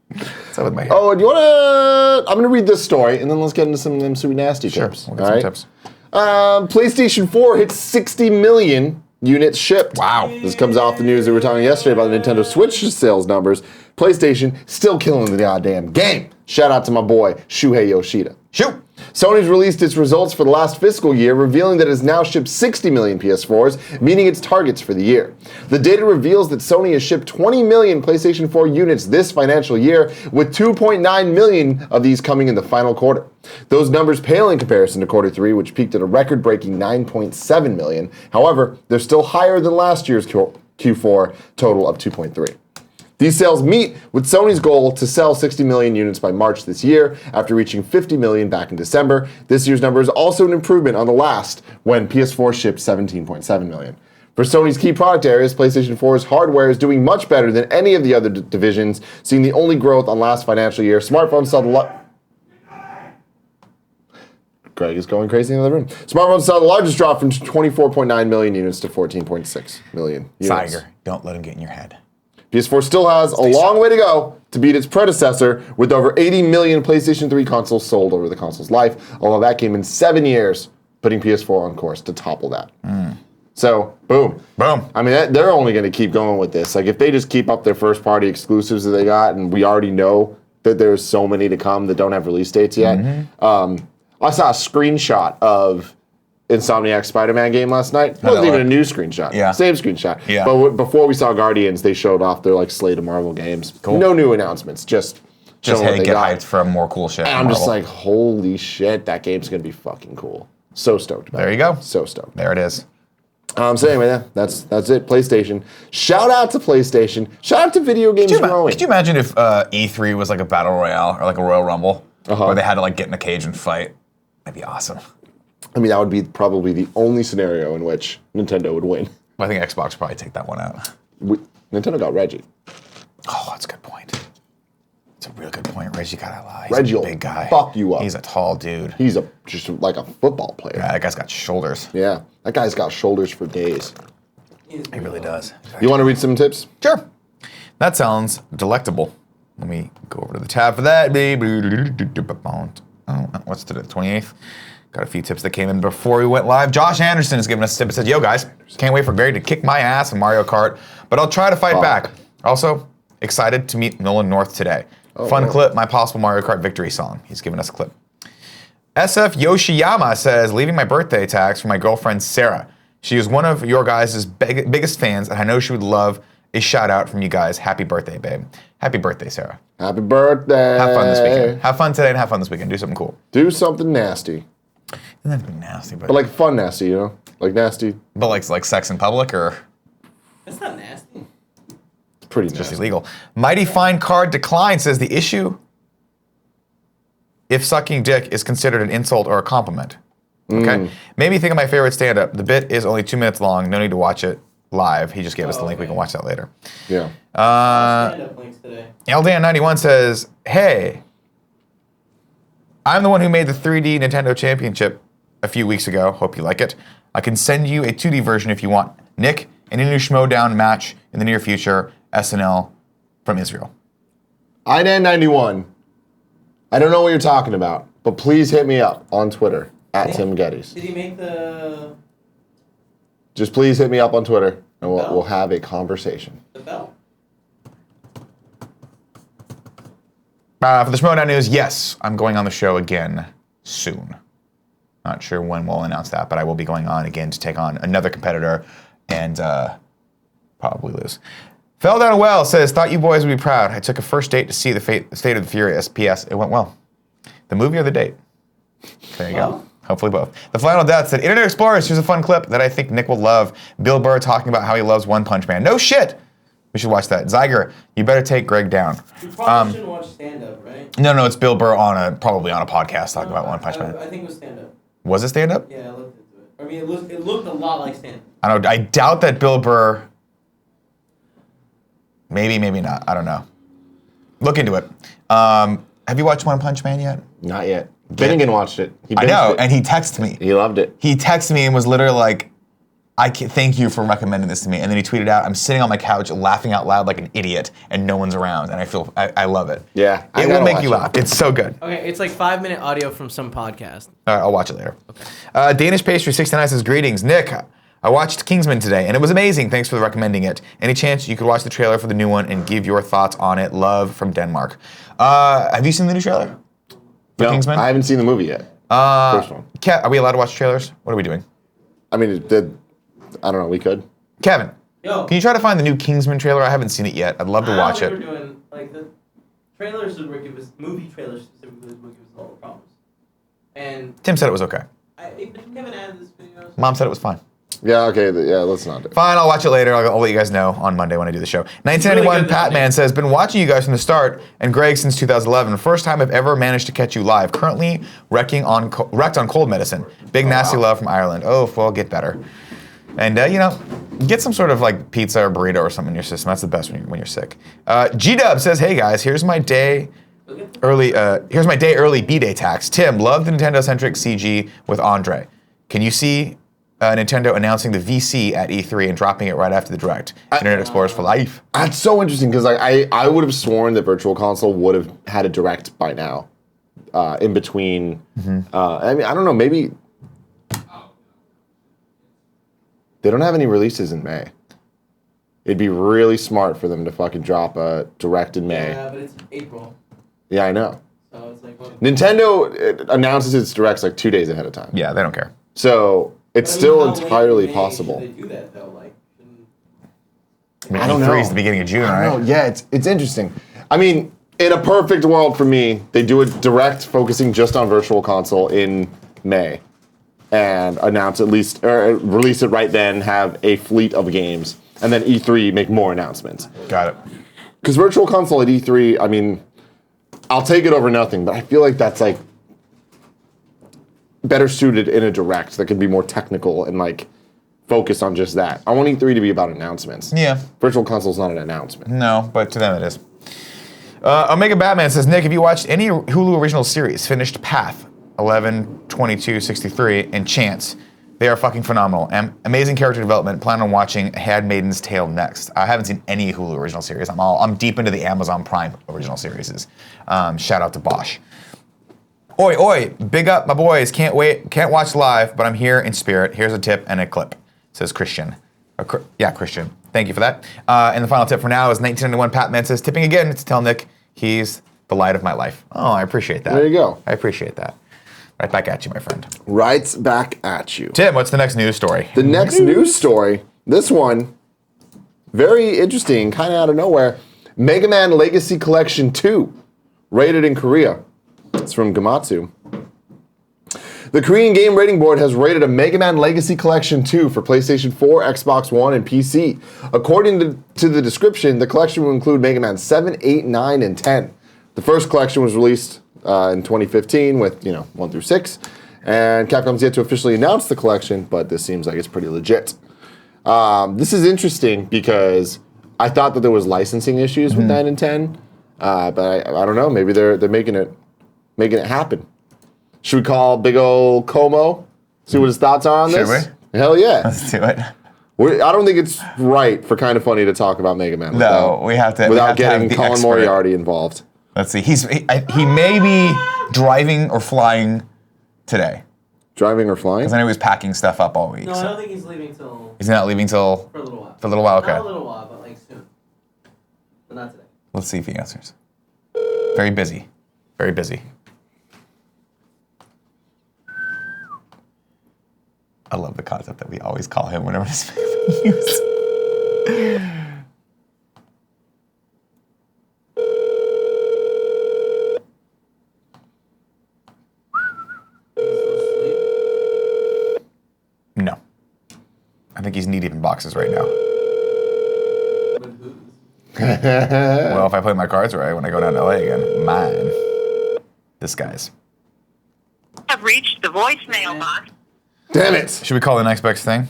What's up with my hair? Oh, and you wanna? I'm gonna read this story, and then let's get into some of them sweet nasty tips. We'll get some tips. PlayStation 4 hits 60 million units shipped. Wow. This comes off the news that we were talking yesterday about the Nintendo Switch sales numbers. PlayStation still killing the goddamn game. Shout out to my boy, Shuhei Yoshida. Shoot. Sony's released its results for the last fiscal year, revealing that it has now shipped 60 million PS4s, meeting its targets for the year. The data reveals that Sony has shipped 20 million PlayStation 4 units this financial year, with 2.9 million of these coming in the final quarter. Those numbers pale in comparison to quarter 3, which peaked at a record-breaking 9.7 million. However, they're still higher than last year's Q4 total of 2.3. These sales meet with Sony's goal to sell 60 million units by March this year, after reaching 50 million back in December. This year's number is also an improvement on the last, when PS4 shipped 17.7 million. For Sony's key product areas, PlayStation 4's hardware is doing much better than any of the other divisions, seeing the only growth on last financial year. Smartphones saw the Greg is going crazy in the other room. Smartphones saw the largest drop from 24.9 million units to 14.6 million units. Tiger, don't let him get in your head. PS4 still has a long way to go to beat its predecessor, with over 80 million PlayStation 3 consoles sold over the console's life, although that came in 7 years, putting PS4 on course to topple that. So, boom. Boom. I mean, they're only going to keep going with this. Like, if they just keep up their first-party exclusives that they got, and we already know that there's so many to come that don't have release dates yet. I saw a screenshot of Insomniac's Spider-Man game last night. It wasn't even a new screenshot. Yeah. Same screenshot. Yeah. But before we saw Guardians, they showed off their slate of Marvel games. Cool. No new announcements, just showing what hey, they get got. hyped for more cool shit. And from I'm just Marvel. like, holy shit, that game's gonna be fucking cool. So stoked about it. There you go. So stoked. There it is. So anyway, yeah, that's it. PlayStation. Shout out to PlayStation. Shout out to video games growing. Could you imagine if E3 was like a battle royale or like a Royal Rumble, where they had to get in a cage and fight? That'd be awesome. I mean, that would be probably the only scenario in which Nintendo would win. I think Xbox would probably take that one out. Nintendo got Reggie. Oh, that's a good point. It's a real good point. Reggie got a lie. Reggie He's a will big guy. fuck you up. He's a tall dude. He's just like a football player. Yeah, that guy's got shoulders. Yeah, that guy's got shoulders for days. He really does. You want to read some tips? Sure. That sounds delectable. Let me go over to the tab for that. What's today? The 28th. Got a few tips that came in before we went live. Josh Anderson has given us a tip. It says, yo guys, can't wait for Greg to kick my ass in Mario Kart, but I'll try to fight back. Also, excited to meet Nolan North today. Fun clip, my possible Mario Kart victory song. He's given us a clip. SF Yoshiyama says, leaving my birthday tags for my girlfriend Sarah. She is one of your guys' biggest fans, and I know she would love a shout out from you guys. Happy birthday, babe. Happy birthday, Sarah. Happy birthday. Have fun this weekend. Have fun today and have fun this weekend. Do something cool. Do something nasty. Doesn't have to be nasty, But like fun nasty, you know? Like nasty. But like sex in public or That's not nasty. It's pretty just nasty. illegal. Mighty Fine Card Decline says the issue if sucking dick is considered an insult or a compliment. Okay? Made me think of my favorite stand-up. The bit is only 2 minutes long. No need to watch it live. He just gave us the link. We can watch that later. Yeah. Stand-up links today. LDN91 says, hey, I'm the one who made the 3D Nintendo Championship a few weeks ago. Hope you like it. I can send you a 2D version if you want. Nick, an new Schmodown match in the near future. SNL from Israel. IDAN91. I don't know what you're talking about, but please hit me up on Twitter at Tim Gettys. Did he make the Just please hit me up on Twitter and Bell? we'll have a conversation. bell? For the Schmodown news, yes, I'm going on the show again soon. Not sure when we'll announce that, but I will be going on again to take on another competitor and probably lose. Fell Down a Well says, thought you boys would be proud. I took a first date to see the State of the Furious. P.S. It went well. The movie or the date? There you go. Hopefully both. The Final Death said, Internet Explorers, here's a fun clip that I think Nick will love. Bill Burr talking about how he loves One Punch Man. No shit! We should watch that. Zyger, you better take Greg down. You probably shouldn't watch stand-up, right? No, it's Bill Burr probably on a podcast talking about One Punch Man. I think it was stand-up. Was it stand-up? Yeah, I looked into it. I mean, it looked a lot like stand-up. I don't know. I doubt that Bill Burr. Maybe not. I don't know. Look into it. Have you watched One Punch Man yet? Not yet. Finnegan watched it. He I binged know, it. and he texted me. He loved it. He texted me and was literally like, thank you for recommending this to me. And then he tweeted out, I'm sitting on my couch laughing out loud like an idiot and no one's around. And I love it. Yeah, I It will gotta make watch you it. laugh. It's so good. Okay, it's like 5-minute audio from some podcast. All right, I'll watch it later. Okay. Danish Pastry 69 says, greetings. Nick, I watched Kingsman today and it was amazing. Thanks for recommending it. Any chance you could watch the trailer for the new one and give your thoughts on it? Love from Denmark. Have you seen the new trailer for No, Kingsman? I haven't seen the movie yet. First one. Are we allowed to watch trailers? What are we doing? I mean, I don't know, we could. Kevin, Yo. can you try to find the new Kingsman trailer? I haven't seen it yet. I'd love to watch it. We're doing like the trailers would give us movie trailers specifically would give us all the problems. And Tim said it was okay. Kevin added this video. Mom said it was fine. Yeah, okay, let's not do it. Fine, I'll watch it later. I'll let you guys know on Monday when I do the show. 1991 good at Patman says, been watching you guys from the start, and Greg since 2011. First time I've ever managed to catch you live. Currently wrecked on cold medicine. Big nasty love from Ireland. Oh, well, get better. And, get some sort of like pizza or burrito or something in your system. That's the best when you're sick. G-Dub says, hey guys, here's my day early B-Day tax. Tim, love the Nintendo-centric CG with Andre. Can you see Nintendo announcing the VC at E3 and dropping it right after the Direct? Internet Explorers for life. That's so interesting because I would have sworn that Virtual Console would have had a Direct by now. In between, I mean, I don't know, maybe they don't have any releases in May. It'd be really smart for them to fucking drop a Direct in May. Yeah, but it's April, Yeah, I know. so it's like. What, Nintendo announces its Directs like 2 days ahead of time. Yeah, they don't care. So it's I mean, still how late entirely in May possible. Should they do that though? Like, I don't E3 know. is the beginning of June, I right? don't know. Yeah, it's interesting. I mean, in a perfect world for me, they do a Direct focusing just on Virtual Console in May, and announce or release it right then. Have a fleet of games, and then E3 make more announcements. Got it. Because Virtual Console at E3, I mean, I'll take it over nothing, but I feel like that's like better suited in a Direct that can be more technical and like focus on just that. I want E3 to be about announcements. Yeah. Virtual Console's not an announcement. No, but to them it is. Omega Batman says, Nick, have you watched any Hulu original series? Finished Path, 11, 22, 63, and Chance. They are fucking phenomenal. Amazing character development. Plan on watching Handmaiden's Tale next. I haven't seen any Hulu original series. I'm deep into the Amazon Prime original series. Shout out to Bosch. Oi, oi, big up my boys. Can't watch live, but I'm here in spirit. Here's a tip and a clip, says Christian. Christian. Thank you for that. And the final tip for now is 1991 Pat Menses tipping again to tell Nick he's the light of my life. Oh, I appreciate that. There you go. I appreciate that. Right back at you, my friend. Right back at you. Tim, what's the next news story? The next news story, this one, very interesting, kind of out of nowhere. Mega Man Legacy Collection 2, rated in Korea. It's from Gamatsu. The Korean Game Rating Board has rated a Mega Man Legacy Collection 2 for PlayStation 4, Xbox One, and PC. According to the description, the collection will include Mega Man 7, 8, 9, and 10. The first collection was released in 2015 with, 1 through 6. And Capcom's yet to officially announce the collection, but this seems like it's pretty legit. This is interesting because I thought that there was licensing issues with 9 and 10. But I don't know, maybe they're making it happen. Should we call big ol' Como? See what his thoughts are on this? Should we? Hell yeah. Let's do it. I don't think it's right for Kind of Funny to talk about Mega Man We have to without we have getting to have the Colin expert. Moriarty involved. Let's see. He may be driving or flying today. Driving or flying? Because I know he was packing stuff up all week. No, so. I don't think he's leaving till He's not leaving till for a little while. for a little while. Okay. Not a little while, but like soon. But not today. Let's see if he answers. Very busy. Very busy. I love the concept that we always call him whenever this is used. No. I think he's knee-deep in boxes right now. Well, if I play my cards right when I go down to LA again, mine. This guy's. Have reached the voicemail box. Damn it. Should we call the next best thing?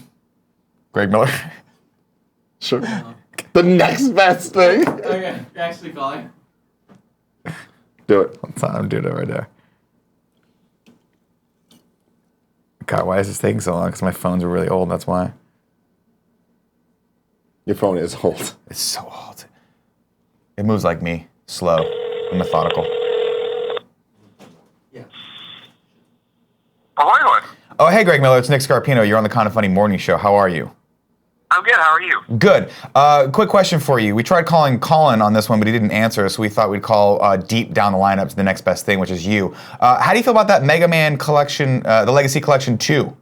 Greg Miller? Sure. The next best thing. Okay, you're actually calling. Do it. I'm doing it right there. God, why is this taking so long? Because my phones are really old, that's why. Your phone is old. It's so old. It moves like me, slow and methodical. Yeah. Ahoy. Oh, hey, Greg Miller, it's Nick Scarpino. You're on the Kind of Funny Morning Show. How are you? I'm good. How are you? Good. Quick question for you. We tried calling Colin on this one, but he didn't answer, so we thought we'd call deep down the lineup to the next best thing, which is you. How do you feel about that Mega Man collection, the Legacy Collection 2? Did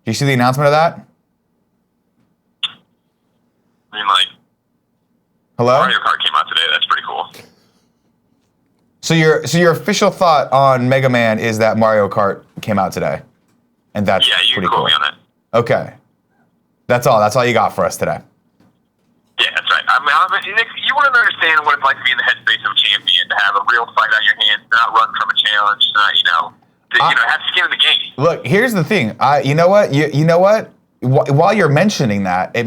you see the announcement of that? I mean, like, Hello? Mario Kart came out today. That's pretty cool. So your official thought on Mega Man is that Mario Kart came out today, and that's Yeah, you pretty can quote cool. me on that. Okay, that's all. That's all you got for us today. Yeah, that's right. Nick, you wouldn't understand what it's like to be in the headspace of a champion, to have a real fight on your hands, not run from a challenge, not, have skin in the game. Look, here's the thing. You know what? You know what? While you're mentioning that, it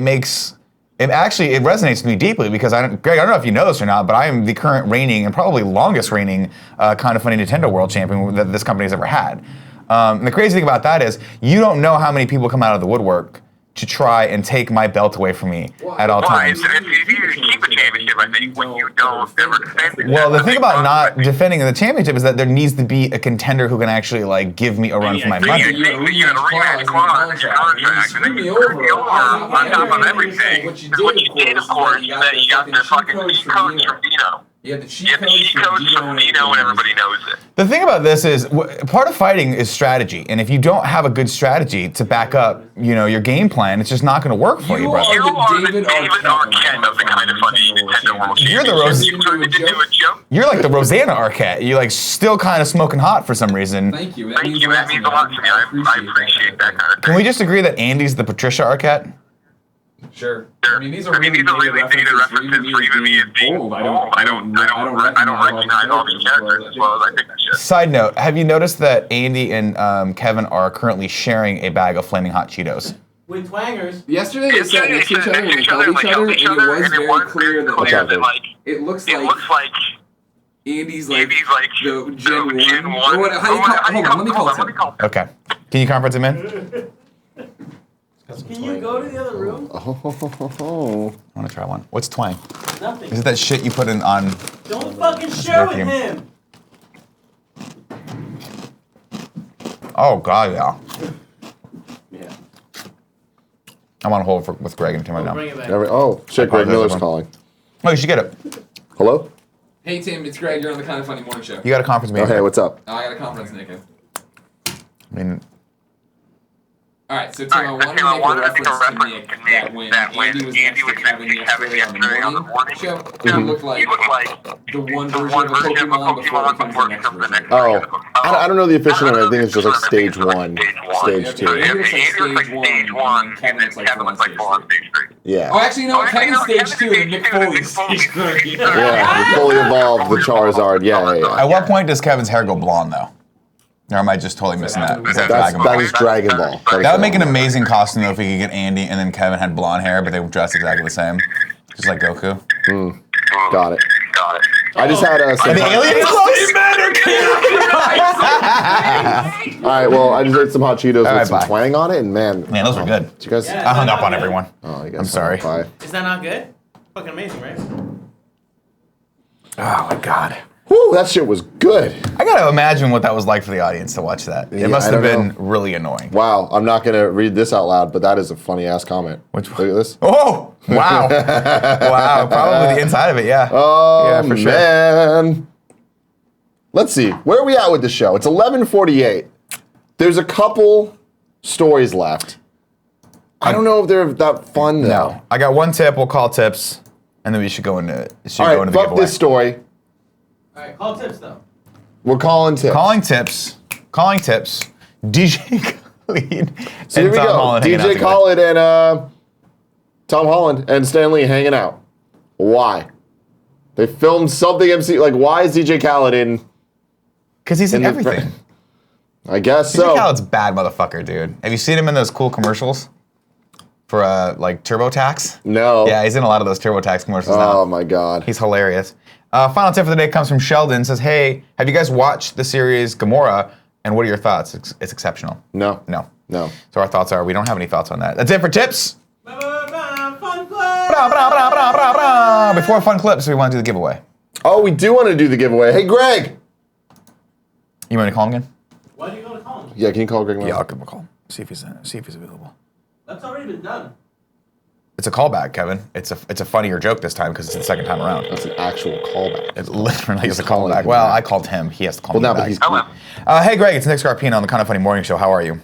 resonates with me deeply because Greg, I don't know if you know this or not, but I am the current reigning and probably longest reigning Kind of Funny Nintendo World Champion that this company has ever had. And the crazy thing about that is you don't know how many people come out of the woodwork to try and take my belt away from me at all times. It's easier to keep a championship, I think, when you don't ever defend it. Well, the That's thing big about problem, I not think. defending the championship is that there needs to be a contender who can actually like give me a run for my You money. think that you got a rematch clause in your contract, and then you screw me over on top of everything. What you did, of course, is that you got the fucking cheat codes from Dino. You had the You have the cheat codes from Dino, and everybody knows it. The thing about this is, part of fighting is strategy, and if you don't have a good strategy to back up, your game plan, it's just not going to work for you, brother. You are the David Arquette of the Kind of Funny Nintendo World You're the Championship. Rose- You turned it into a joke. You're like the Rosanna Arquette. You're like still kind of smoking hot for some reason. Thank you. Thank you. That means a lot to me. I appreciate that kind of thing. Can we just agree that Andy's the Patricia Arquette? Sure. Sure. I mean, these are really dated dated references references for even me as being old. I don't recognize all these characters as well as I think I should. Side note, have you noticed that Andy and Kevin are currently sharing a bag of Flaming Hot Cheetos? With twangers. Yesterday they sat next to each other and they held each other, and it was very clear that like it looks it looks like Andy's like Andy's like the Gen 1. Gen 1. Or what, how do you call it? Hold on, let me call it. Okay. Can you conference him in? Can you go to the other room? I want to try one. What's Twang? Nothing. Is it that shit you put in on? Don't fucking share with vacuum. him. Oh God, yeah. Yeah. I'm on hold with Greg and Tim right now. Bring it back. Oh, shit, Greg apologize, Miller's everyone. calling. Oh, you should get it. Hello? Hey Tim, it's Greg. You're on the Kind of Funny Morning Show. You got a conference Oh, meeting. hey, what's up? I got a conference, Nick. I mean, All right, so Tim, I wanted to make a reference to Nick that when Andy was next to Kevin yesterday on the morning show, he looked like the one version of a Pokemon before it becomes the next version. Oh, I don't know the official name. I think it's just like stage 1, stage 2. Andy looks like stage 1, and Kevin looks like full on stage 3. Yeah. Oh, actually, no, Kevin's stage 2 and Nick Foley's stage 3. Yeah, we fully evolved the Charizard. Yeah. at what point does Kevin's hair go blonde though? Or am I just totally missing that? Is that Dragon Ball? That is Dragon Ball. That would make an amazing costume though if we could get Andy and then Kevin had blonde hair, but they were dressed exactly the same, just like Goku. Got it. I just had a. Are the aliens All right, well, I just ate some hot Cheetos right, with some bye. Twang on it, and man. Man, those were good. Did you guys? Yeah. I hung up on everyone. Oh, you guys I'm sorry. Bye. Is that not good? Fucking amazing, right? Oh my God. Whew, that shit was good. I gotta imagine what that was like for the audience to watch that. Yeah, It must I have don't been really annoying. Wow, I'm not gonna read this out loud, but that is a funny ass comment. Which Look at this. Oh, wow. Wow, probably the inside of it, yeah. Oh, yeah, for sure. man. Let's see. Where are we at with the show? It's 11:48. There's a couple stories left. I don't know if they're that fun, though. No. I got one tip, we'll call tips, and then we should go into All the right, fuck giveaway. this story. Alright, call tips though. We're calling tips. Calling tips. DJ Khaled So here and we Tom go. Holland hanging out DJ together. Khaled and Tom Holland and Stan Lee hanging out. Why? They filmed something MC. Like, why is DJ Khaled in? Because he's in the- everything. I guess DJ so. Khaled's a bad motherfucker, dude. Have you seen him in those cool commercials for like TurboTax? No. Yeah, he's in a lot of those TurboTax commercials now. Oh my God. He's hilarious. Final tip for the day comes from Sheldon. Says, "Hey, have you guys watched the series Gamora? And what are your thoughts? It's exceptional." No. No. No. So our thoughts are we don't have any thoughts on that. That's it for tips. Fun club! Bra, bra, bra, bra, bra, bra. Before fun clips, we want to do the giveaway. Oh, we do want to do the giveaway. Hey, Greg. You want me to call him again? Why do you go to call him? Yeah, can you call Greg? Yeah, I'll give him a call. See if he's available. That's already been done. It's a callback, Kevin. It's a funnier joke this time because it's the second time around. That's an actual callback. It literally is a calling callback. him Well, back. I called him. He has to call Well, me now, back. but he's. Hello. Hey, Greg, it's Nick Scarpino on the Kind of Funny Morning Show. How are you?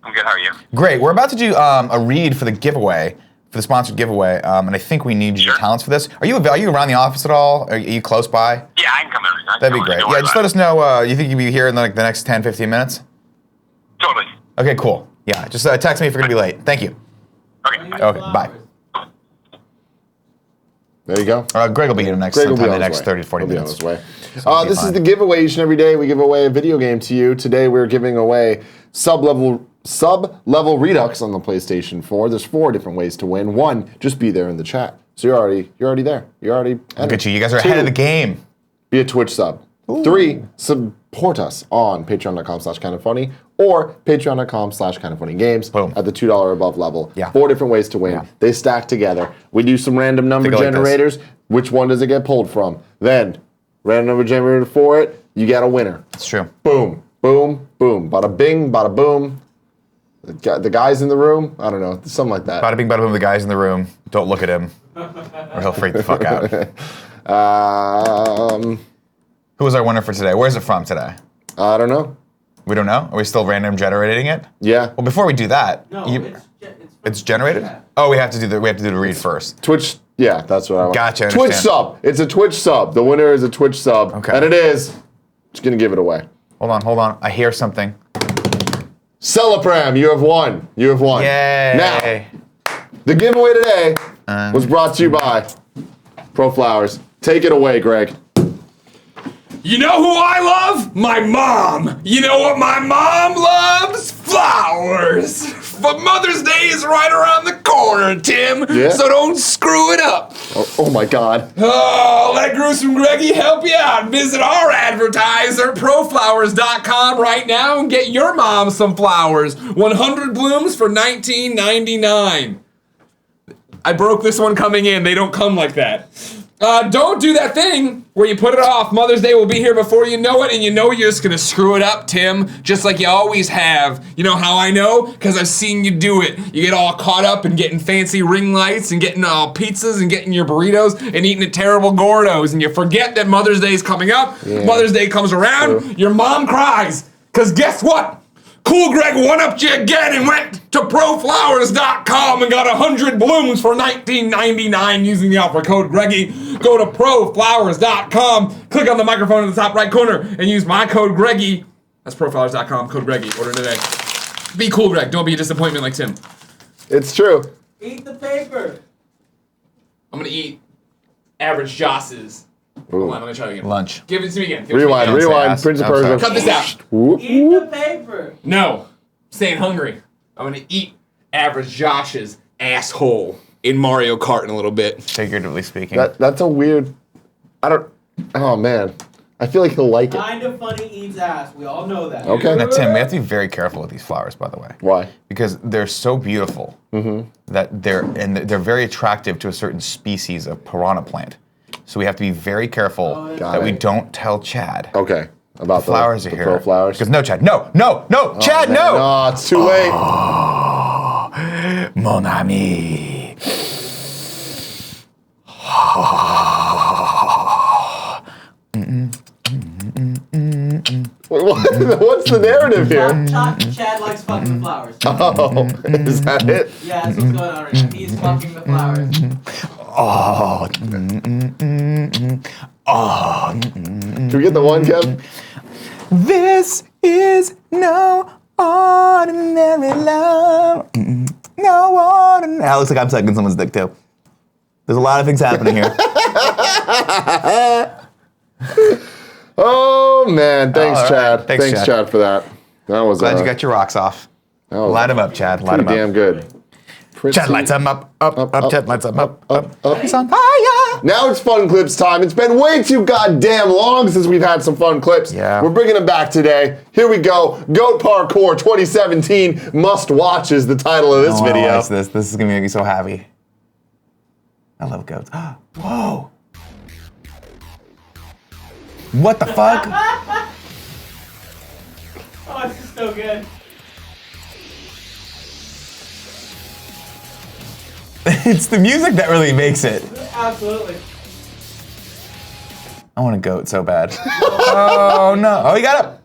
I'm good. How are you? Great. We're about to do a read for the giveaway, for the sponsored giveaway, and I think we need your Sure. talents for this. Are you around the office at all? Are you close by? Yeah, I can come in. That'd be great. Yeah, just let us know. You think you'll be here in like the next 10, 15 minutes? Totally. Okay, cool. Yeah, just text me if you're going to be late. Thank you. Okay. Okay, bye. There you go. Greg will be here next Greg will be sometime on the his next way. 30 to 40 He'll be on minutes. his way. So This fine. is the giveaway. Each and every day we give away a video game to you. Today we're giving away sub-level Redux on the PlayStation 4. There's 4 different ways to win. 1, just be there in the chat. So you're already there. You're already. Look at you. You guys are ahead of the game. Be a Twitch sub. 3, support us on patreon.com/kindoffunny or patreon.com/kindoffunnygames Boom. at the $2 above level. Yeah. 4 different ways to win. Yeah. They stack together. We do some random number Think I like this. generators. Which one does it get pulled from? Then, random number generator for it, you got a winner. It's true. Boom, boom, boom. Bada bing, bada boom. The guys in the room, I don't know, something like that. Bada bing, bada boom. The guys in the room. Don't look at him, or he'll freak the fuck out. Who was our winner for today? Where's it from today? I don't know. We don't know. Are we still random generating it? Yeah. Well, before we do that, No, it's generated. Yeah. Oh, we have to do the read first. Twitch, yeah, that's what I want. Gotcha, I Twitch understand. sub. It's a Twitch sub. The winner is a Twitch sub. Okay. And it is. Just gonna give it away. Hold on. I hear something. Celebram, you have won. You have won. Yay! Now, the giveaway today was brought to you by ProFlowers. Take it away, Greg. You know who I love? My mom. You know what my mom loves? Flowers. But Mother's Day is right around the corner, Tim. Yeah. So don't screw it up. Oh my God. Oh, let Gruesome Greggy help you out. Visit our advertiser, ProFlowers.com right now and get your mom some flowers. 100 blooms for $19.99. I broke this one coming in. They don't come like that. Don't do that thing where you put it off. Mother's Day will be here before you know it, and you know you're just gonna screw it up, Tim, just like you always have. You know how I know? Because I've seen you do it. You get all caught up in getting fancy ring lights and getting pizzas and getting your burritos and eating at terrible Gordos, and you forget that Mother's Day is coming up. Yeah. Mother's Day comes around, your mom cries. Because guess what? Cool Greg one-upped you again and went to ProFlowers.com and got 100 blooms for $19.99 using the offer code Greggy. Go to ProFlowers.com, click on the microphone in the top right corner, and use my code Greggy. That's ProFlowers.com, code Greggy. Order today. Be cool, Greg. Don't be a disappointment like Tim. It's true. Eat the paper. I'm going to eat average Joss's. Hold on, let me try it again. Lunch. Give it to me again. Rewind. Prince of I'm Persia. Cut this out. Whoop, Eat whoop. the paper. No. Staying hungry. I'm going to eat average Josh's asshole in Mario Kart in a little bit. Figuratively speaking. That's a weird. Oh man, I feel like he'll like it. Kind of funny eats ass. We all know that. Okay. Now, Tim, we have to be very careful with these flowers, by the way. Why? Because they're so beautiful that they're very attractive to a certain species of piranha plant. So we have to be very careful that we don't tell Chad. Okay. About the Flowers are the here. ProFlowers. Because no, Chad. No, Chad, Man, no! No, it's too late. Mon ami. What's the narrative here? Chad likes fucking the flowers. Oh, is that it? Yeah, that's what's going on right now. He's fucking the flowers. Oh. Can we get the one, Kev? This is no ordinary love. No ordinary. That looks like I'm sucking someone's dick too. There's a lot of things happening here. Oh man, thanks, All right. Chad. Thanks, Thanks, Chad. Chad, for that. That was Glad you got your rocks off. that was Light him up, Chad. Light pretty him up. damn good. Chad lights him up. Up. Chad lights him up. up. He's on fire. Now it's fun clips time. It's been way too goddamn long since we've had some fun clips. Yeah. We're bringing them back today. Here we go. Goat Parkour 2017 Must Watch is the title of this video. Watch this. This is gonna make me so happy. I love goats. Whoa. What the fuck? Oh, this is so good. It's the music that really makes it. Absolutely. I want a goat so bad. Oh no. Oh, he got up.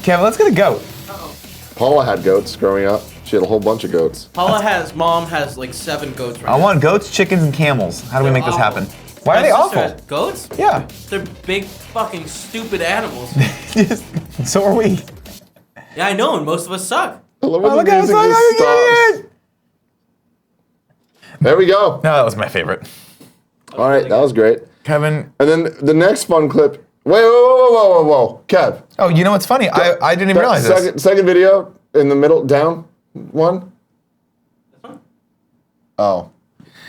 Kevin, let's get a goat. Paula had goats growing up. She had a whole bunch of goats. Mom has like 7 goats right now. I want goats, chickens, and camels. How do we make this happen? Why are they My sister awful? has goats? Yeah. They're big fucking stupid animals. So are we. Yeah, I know, and most of us suck. I love when Oh, look the at music just stops. There we go. No, that was my favorite. All right, that was great. Kevin. And then the next fun clip. Whoa. Kev. Oh, you know what's funny? I didn't even realize this. Second video in the middle, down one. Oh,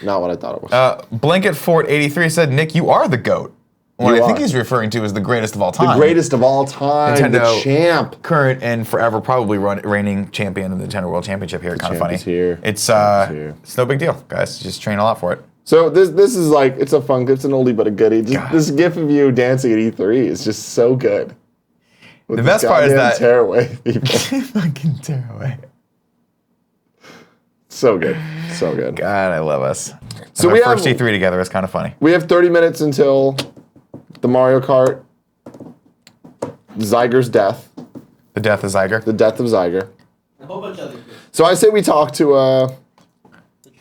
not what I thought it was. Blanket Fort 83 said, Nick, you are the GOAT. What You I think are. he's referring to is the greatest of all The time. greatest of all time, Nintendo the champ. Current and forever probably reigning champion of the Nintendo World Championship here. Kind of champ funny. is here. It's here. it's no big deal, guys. Just train a lot for it. So this is like, it's a fun, it's an oldie but a goodie. Just this gif of you dancing at E3 is just so good. With The best part is goddamn that tearaway people. fucking tearaway. So good, so good. God, I love us. So Our we first have- E3 together is kind of funny. We have 30 minutes until the Mario Kart, Zyger's death, The death of Zyger. the death of Zyger. A whole bunch of other things. So I say we talk to You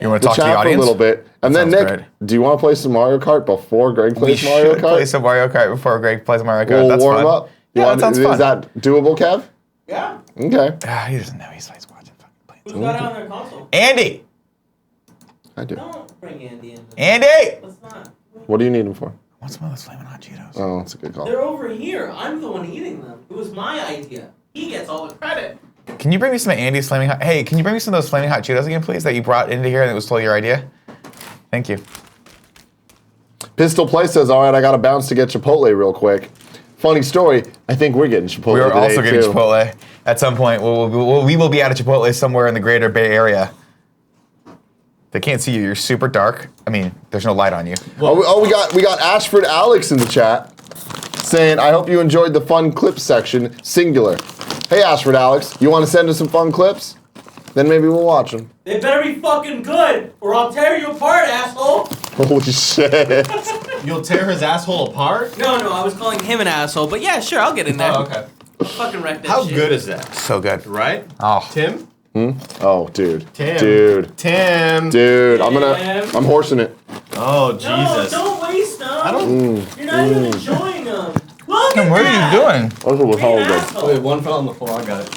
want to the talk to the chat for a audience? little bit, and then sounds Nick, great. do you want to play some Mario Kart before Greg We plays Mario should Kart? play some Mario Kart before Greg plays Mario Kart. We'll That's warm fun. up. Yeah, that sounds fun. Is that doable, Kev? Yeah. Okay, He doesn't know. He's watching fucking planes. Who's got it on their console? Andy! I do. Don't bring Andy in. Andy! Let's not. What do you need him for? What's one of those flaming hot Cheetos? Oh, that's a good call. They're over here. I'm the one eating them. It was my idea. He gets all the credit. Can you bring me some of Andy's Flaming Hot? Hey, can you bring me some of those Flaming Hot Cheetos again, please, that you brought into here and it was totally your idea? Thank you. Pistol Play says, all right, I got to bounce to get Chipotle real quick. Funny story, I think we're getting Chipotle We are today, also getting too. Chipotle. At some point, we will be at a Chipotle somewhere in the greater Bay Area. They can't see you. You're super dark. I mean, there's no light on you. We got Ashford Alex in the chat saying, I hope you enjoyed the fun clips section, singular. Hey, Ashford Alex, you want to send us some fun clips? Then maybe we'll watch them. They better be fucking good, or I'll tear you apart, asshole. Holy shit. You'll tear his asshole apart? No, I was calling him an asshole, but yeah, sure, I'll get in there. Oh, okay. Fucking wreck that How shit. good is that? So good. Right? Oh. Tim? Oh, dude. Tim. Dude, I'm horsing it. Oh, No, Jesus. don't waste them. I don't. You're not even enjoying them. Look Tim, at what that. are you doing? Also was hella good. Asshole. Wait, one fell on the floor. I got it.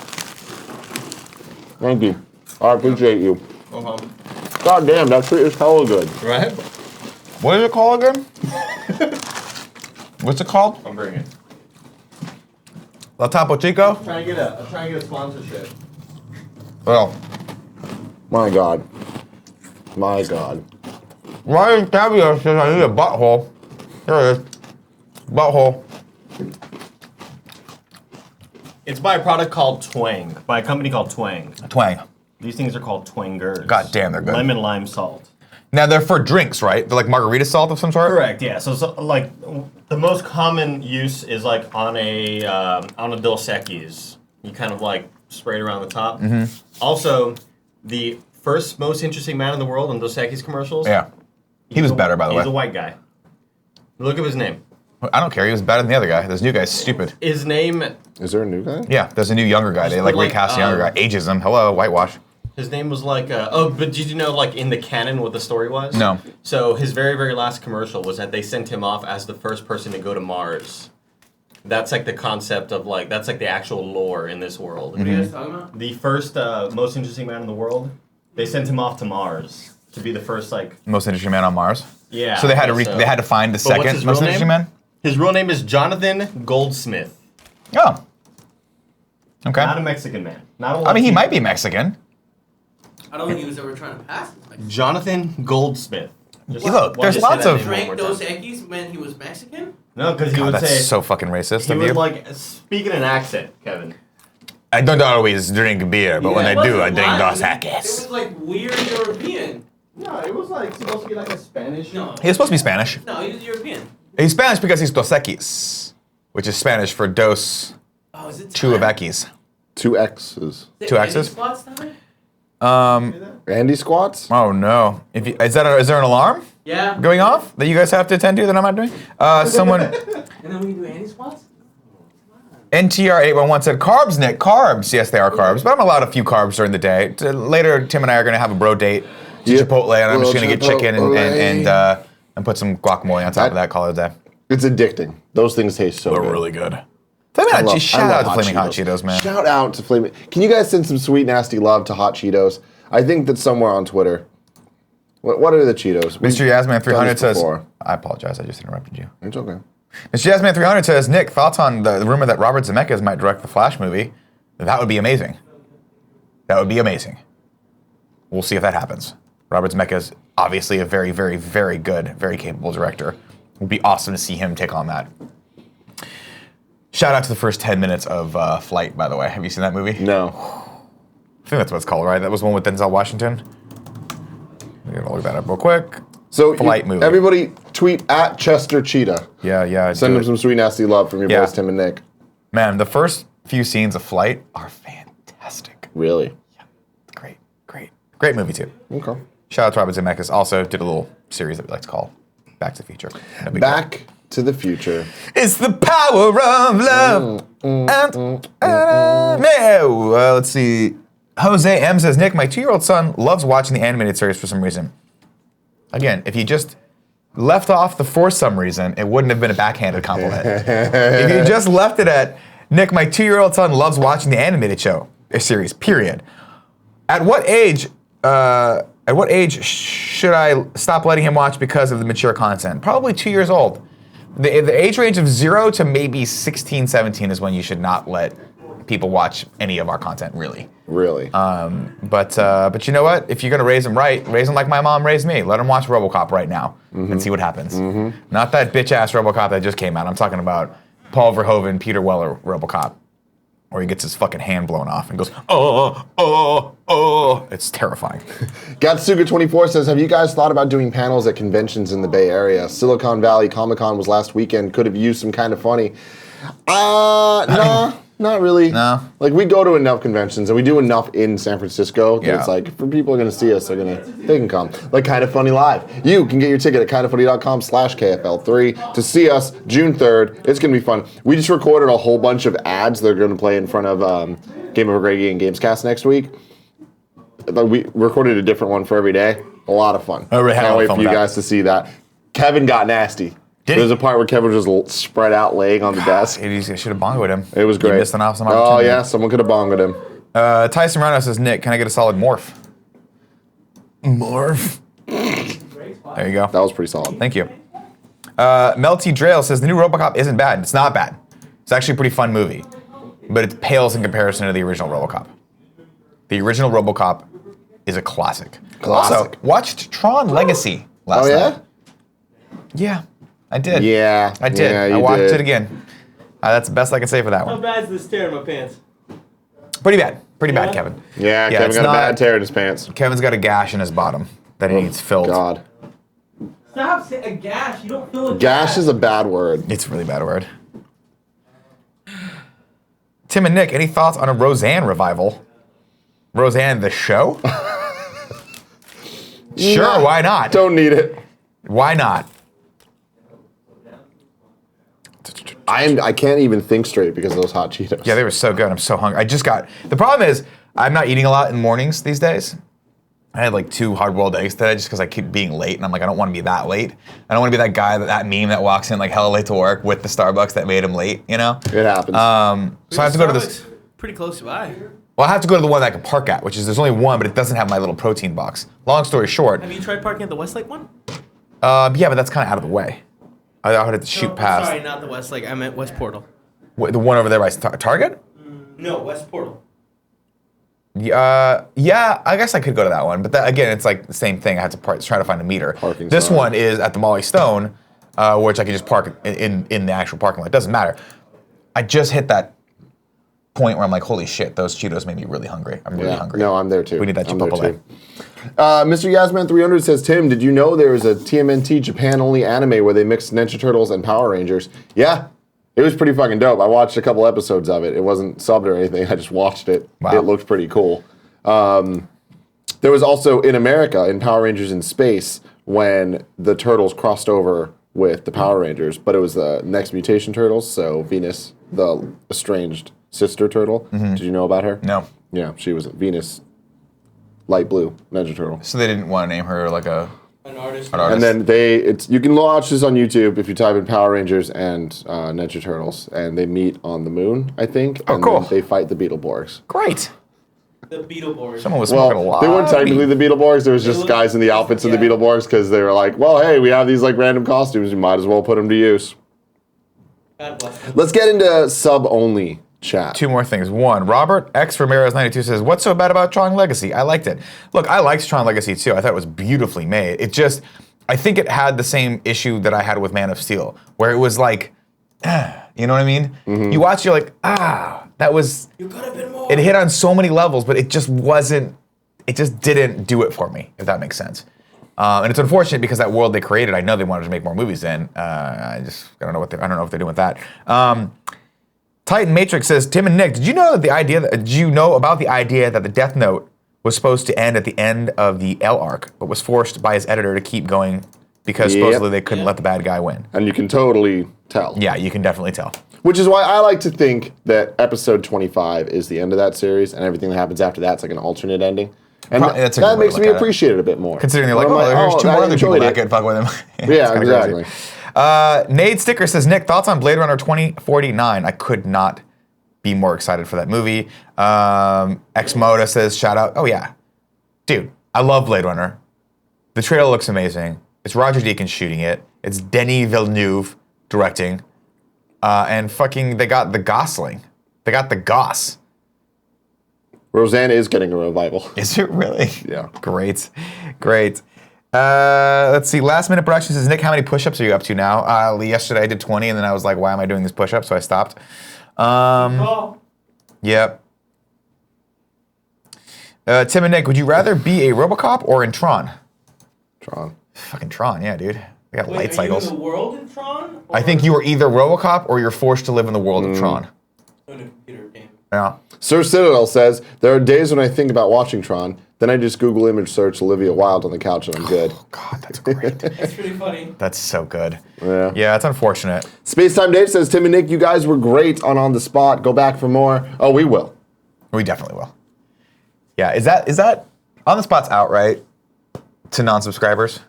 Thank you. I appreciate you. Uh-huh. God damn, that treat is hella good. Right? What is it called again? What's it called? I'm bringing it. La Topo Chico? I'm trying to get a sponsorship. Well, My God. My God. Ryan Caviar says I need a butthole. Here it is. Butthole. It's by a product called Twang, by a company called Twang. Twang. These things are called Twangers. God damn, they're good. Lemon lime salt. Now they're for drinks, right? They're like margarita salt of some sort? Correct. Yeah. So like the most common use is like on a Dos Equis. You kind of like spray it around the top. Mm-hmm. Also, the first most interesting man in the world on Dos Equis commercials. Yeah. He was better, by the way. He's a white guy. Look up his name. I don't care. He was better than the other guy. This new guy's stupid. His name. Is there a new guy? Yeah, there's a new younger guy. They like Like, recast the younger guy. Ages him. Hello, whitewash. His name was like. But did you know like in the canon what the story was? No. So his very very last commercial was that they sent him off as the first person to go to Mars. That's like the concept of like that's like the actual lore in this world. What are you guys talking about? The first most interesting man in the world. They sent him off to Mars to be the first like. Most interesting man on Mars. Yeah. So they had to so- they had to find the But what's second his most real interesting name? man. His real name is Jonathan Goldsmith. Oh. Okay. Not a Mexican man. Not a I mean, he Latino. might be Mexican. I don't think he was ever trying to pass this. Like, Jonathan Goldsmith. Just Look, wanted there's to say lots that of- name one drank more Dos time. Equis when he was Mexican? No, because he God, would that's say so fucking racist he of would you. like speak in an accent, Kevin. I don't always drink beer, but when Yeah, I It do, I wasn't drink Dos Latin. It Equis. was like weird European. No, it was like supposed to be like a Spanish. No. He's supposed to be Spanish. No, he was European. He's Spanish because he's Dos Equis, which is Spanish for dos Oh, is it two of time? Equis. 2 X's. Is it two Andy X's? Squats time? Andy squats? Oh no! Is there an alarm Yeah. going off that you guys have to attend to that I'm not doing? Someone And then we can do Andy Squats? NTR811 said carbs, Nick. Carbs. Yes, they are carbs, but I'm allowed a few carbs during the day. Later, Tim and I are gonna have a bro date to Yep. Chipotle, and I'm just gonna get chicken Chipotle. and put some guacamole on top of that. Call it a day. It's addicting. Those things taste so good. good. Flaming Hot Cheetos. Shout out to Flaming Hot Cheetos, man. Shout out to Flaming. Can you guys send some sweet, nasty love to Hot Cheetos? I think that's somewhere on Twitter. What are the Cheetos? Mr. Yasman 300 this says. before. I apologize. I just interrupted you. It's okay. Mr. Yasman 300 says, Nick, thoughts on the rumor that Robert Zemeckis might direct the Flash movie? That would be amazing. That would be amazing. We'll see if that happens. Robert Zemeckis, obviously a very, very, very good, very capable director. It would be awesome to see him take on that. Shout out to the first 10 minutes of Flight, by the way. Have you seen that movie? No. I think that's what it's called, right? That was one with Denzel Washington. We're gonna look that up real quick. So Flight movie. Everybody tweet at Chester Cheetah. Yeah. Send do them it. some sweet, nasty love from your Yeah. boys Tim and Nick. Man, the first few scenes of Flight are fantastic. Really? Great movie too. Okay. Shout out to Robert Zemeckis. Also did a little series that we like to call Back to the Future. That'd be Back to the Future. great. It's the power of love. Let's see. Jose M says, Nick, my 2-year-old son loves watching the animated series for some reason. Again, if you just left off the for some reason, it wouldn't have been a backhanded compliment. If you just left it at, Nick, my 2-year-old son loves watching the animated series, period. At what age should I stop letting him watch because of the mature content? Probably 2 years old. The age range of 0 to maybe 16, 17 is when you should not let people watch any of our content, really. Really. But you know what? If you're gonna raise them right, raise them like my mom raised me. Let them watch RoboCop right now and see what happens. Not that bitch ass RoboCop that just came out. I'm talking about Paul Verhoeven, Peter Weller RoboCop, where he gets his fucking hand blown off and goes, oh. It's terrifying. Gatsuga24 says, have you guys thought about doing panels at conventions in the Bay Area? Silicon Valley Comic-Con was last weekend. Could have used some kind of funny. No, not really. No. Like, we go to enough conventions, and we do enough in San Francisco that Yeah. it's like, if people are going to see us, they can come. Like Kind of Funny Live. You can get your ticket at kindoffunny.com/KFL3 to see us June 3rd. It's going to be fun. We just recorded a whole bunch of ads that are going to play in front of Game of Greggy and Gamescast next week. We recorded a different one for every day. A lot of fun. I really had a lot Can't of wait fun for you with that. guys to see that. Kevin got nasty. Did There's he? a part where Kevin was just spread out laying on the desk. He should have bongoed him. It was great. You missed an awesome Oh opportunity. yeah, someone could have bonged him. Tyson Rano says, Nick, can I get a solid morph? Morph. There you go. That was pretty solid. Thank you. Melty Drail says, the new RoboCop isn't bad. It's not bad. It's actually a pretty fun movie. But it pales in comparison to the original RoboCop. The original RoboCop is a classic. Classic. Also, watched Tron Legacy last Oh yeah? night. Yeah, I did. Yeah. I did. Yeah, I you watched did. it again. That's the best I can say for that How one. bad is this tear in my pants? Pretty bad. Pretty bad, Yeah? Kevin. Yeah, Kevin it's got a not- bad tear in his pants. Kevin's got a gash in his bottom that he needs filled. God. Stop saying a gash. You don't feel a Gash is a bad word. It's a really bad word. Tim and Nick, any thoughts on a Roseanne revival? Roseanne the show? Sure, Nah, why not? Don't need it. Why not? I can't even think straight because of those hot Cheetos. Yeah, they were so good. I'm so hungry. The problem is, I'm not eating a lot in the mornings these days. I had like 2 hard-boiled eggs today just because I keep being late, and I'm like, I don't want to be that late. I don't want to be that guy, that meme that walks in like hella late to work with the Starbucks that made him late, you know? It happens. So I have to go to this. Starbucks pretty close by. Well, I have to go to the one that I can park at, which is there's only one, but it doesn't have my little protein box. Long story short, Have you tried parking at the Westlake one? yeah, but that's kind of out of the way. I would have to shoot No, past. Sorry, not the Westlake. I meant West Portal. The one over there by Target? No, West Portal. Yeah, I guess I could go to that one, but that, again, it's like the same thing. I had to try to find a meter. Parking This spot. one is at the Milestone, which I can just park in the actual parking lot. It doesn't matter. I just hit that point where I'm like, holy shit, those Cheetos made me really hungry. I'm really Yeah. hungry. No, I'm there too. We need that I'm there Chipotle. too. Mr. Yasman300 says, Tim, did you know there was a TMNT Japan-only anime where they mixed Ninja Turtles and Power Rangers? Yeah, it was pretty fucking dope. I watched a couple episodes of it. It wasn't subbed or anything. I just watched it. Wow. It looked pretty cool. There was also in America, in Power Rangers in Space, when the Turtles crossed over with the Power Rangers, but it was the Next Mutation Turtles, so Venus, the estranged sister turtle. Did you know about her? No. Yeah, she was Venus, light blue Ninja Turtle. So they didn't want to name her like a... An artist. An artist. And then you can watch this on YouTube if you type in Power Rangers and Ninja Turtles, and they meet on the moon, I think. Oh, and cool. Then they fight the Beetleborgs. Great. The Beetleborgs. Someone was smoking a Well, lot. they weren't technically the Beetleborgs. There was just look- guys in the outfits of the yeah. Beetleborgs because they were like, well, hey, we have these like random costumes. You might as well put them to use. God bless them. Let's get into sub-only chat. 2 more things. 1, Robert X Ramirez 92 says, "What's so bad about Tron Legacy? I liked it." Look, I liked Tron Legacy too. I thought it was beautifully made. It just, I think it had the same issue that I had with Man of Steel, where it was like, you know what I mean? You watch, you're like, that was. You could have been more. It hit on so many levels, but it just wasn't. It just didn't do it for me, if that makes sense. And it's unfortunate because that world they created, I know they wanted to make more movies in. I don't know what I don't know if they're doing with that. Titan Matrix says, Tim and Nick, did you know about the idea that the Death Note was supposed to end at the end of the L arc, but was forced by his editor to keep going because Yep. supposedly they couldn't let the bad guy win? And you can totally tell. Yeah, you can definitely tell. Which is why I like to think that episode 25 is the end of that series, and everything that happens after that's like an alternate ending. And That's a good that way to makes look me at it. appreciate it a bit more. Considering they're But like, I'm here's 2 I more other people enjoyed that it. could fuck with him. It's Yeah, kinda exactly. crazy. Nade Sticker says, Nick, thoughts on Blade Runner 2049? I could not be more excited for that movie. X Moda says, shout out. Oh, yeah. Dude, I love Blade Runner. The trailer looks amazing. It's Roger Deakins shooting it. It's Denis Villeneuve directing. And fucking, they got the Gosling They got the Goss. Roseanne is getting a revival. Is it really? Yeah. Great. Let's see. Last Minute Production says, Nick, how many push-ups are you up to now? Yesterday I did 20, and then I was like, why am I doing these push-ups? So I stopped. Yep. Tim and Nick, would you rather be a RoboCop or in Tron? Tron. Fucking Tron, yeah, dude. We got light Are cycles. you in the world in Tron? I think you are either RoboCop or you're forced to live in the world of Tron. In a computer game. Yeah. Sir Citadel says, there are days when I think about watching Tron, then I just Google image search Olivia Wilde on the couch and I'm good. Oh, God, that's great. That's pretty funny. That's so good. Yeah. Yeah, it's unfortunate. Spacetime Dave says, Tim and Nick, you guys were great on the spot. Go back for more. Oh, we will. We definitely will. Yeah, is that On the Spot's out, right? To non-subscribers?